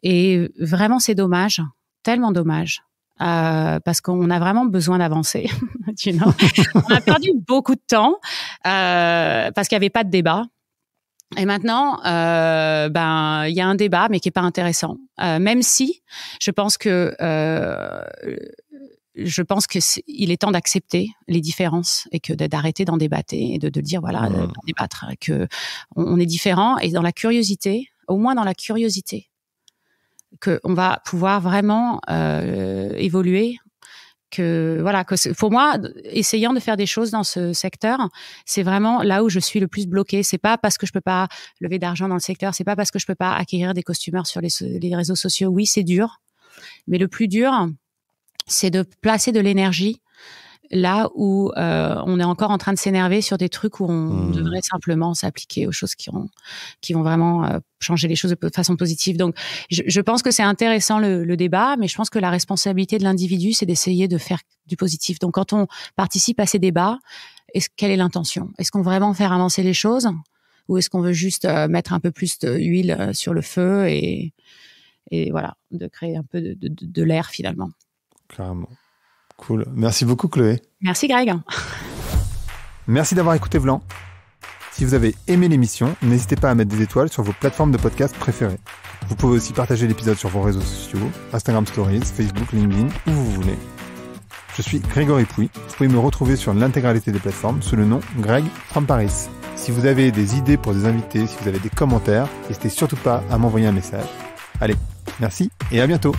Et vraiment, c'est dommage, tellement dommage. Parce qu'on a vraiment besoin d'avancer. On a perdu beaucoup de temps parce qu'il n'y avait pas de débat. Et maintenant, il y a un débat, mais qui est pas intéressant. Même si je pense que il est temps d'accepter les différences et que d'arrêter d'en débattre et de dire d'en débattre, que on est différents et dans la curiosité, au moins dans la curiosité, qu'on va pouvoir vraiment évoluer. Pour moi, essayant de faire des choses dans ce secteur, c'est vraiment là où je suis le plus bloquée. C'est pas parce que je peux pas lever d'argent dans le secteur, c'est pas parce que je peux pas acquérir des costumeurs sur les réseaux sociaux. Oui, c'est dur, mais le plus dur, c'est de placer de l'énergie là où on est encore en train de s'énerver sur des trucs où on devrait simplement s'appliquer aux choses qui vont vraiment changer les choses de façon positive. Donc, je pense que c'est intéressant le débat, mais je pense que la responsabilité de l'individu, c'est d'essayer de faire du positif. Donc, quand on participe à ces débats, quelle est l'intention ? Est-ce qu'on veut vraiment faire avancer les choses ou est-ce qu'on veut juste mettre un peu plus d'huile sur le feu et voilà, de créer un peu de l'air finalement. Carrément. Cool. Merci beaucoup, Chloé. Merci, Greg. Merci d'avoir écouté Vlan. Si vous avez aimé l'émission, n'hésitez pas à mettre des étoiles sur vos plateformes de podcast préférées. Vous pouvez aussi partager l'épisode sur vos réseaux sociaux, Instagram Stories, Facebook, LinkedIn, où vous voulez. Je suis Grégory Pouy. Vous pouvez me retrouver sur l'intégralité des plateformes sous le nom Greg from Paris. Si vous avez des idées pour des invités, si vous avez des commentaires, n'hésitez surtout pas à m'envoyer un message. Allez, merci et à bientôt.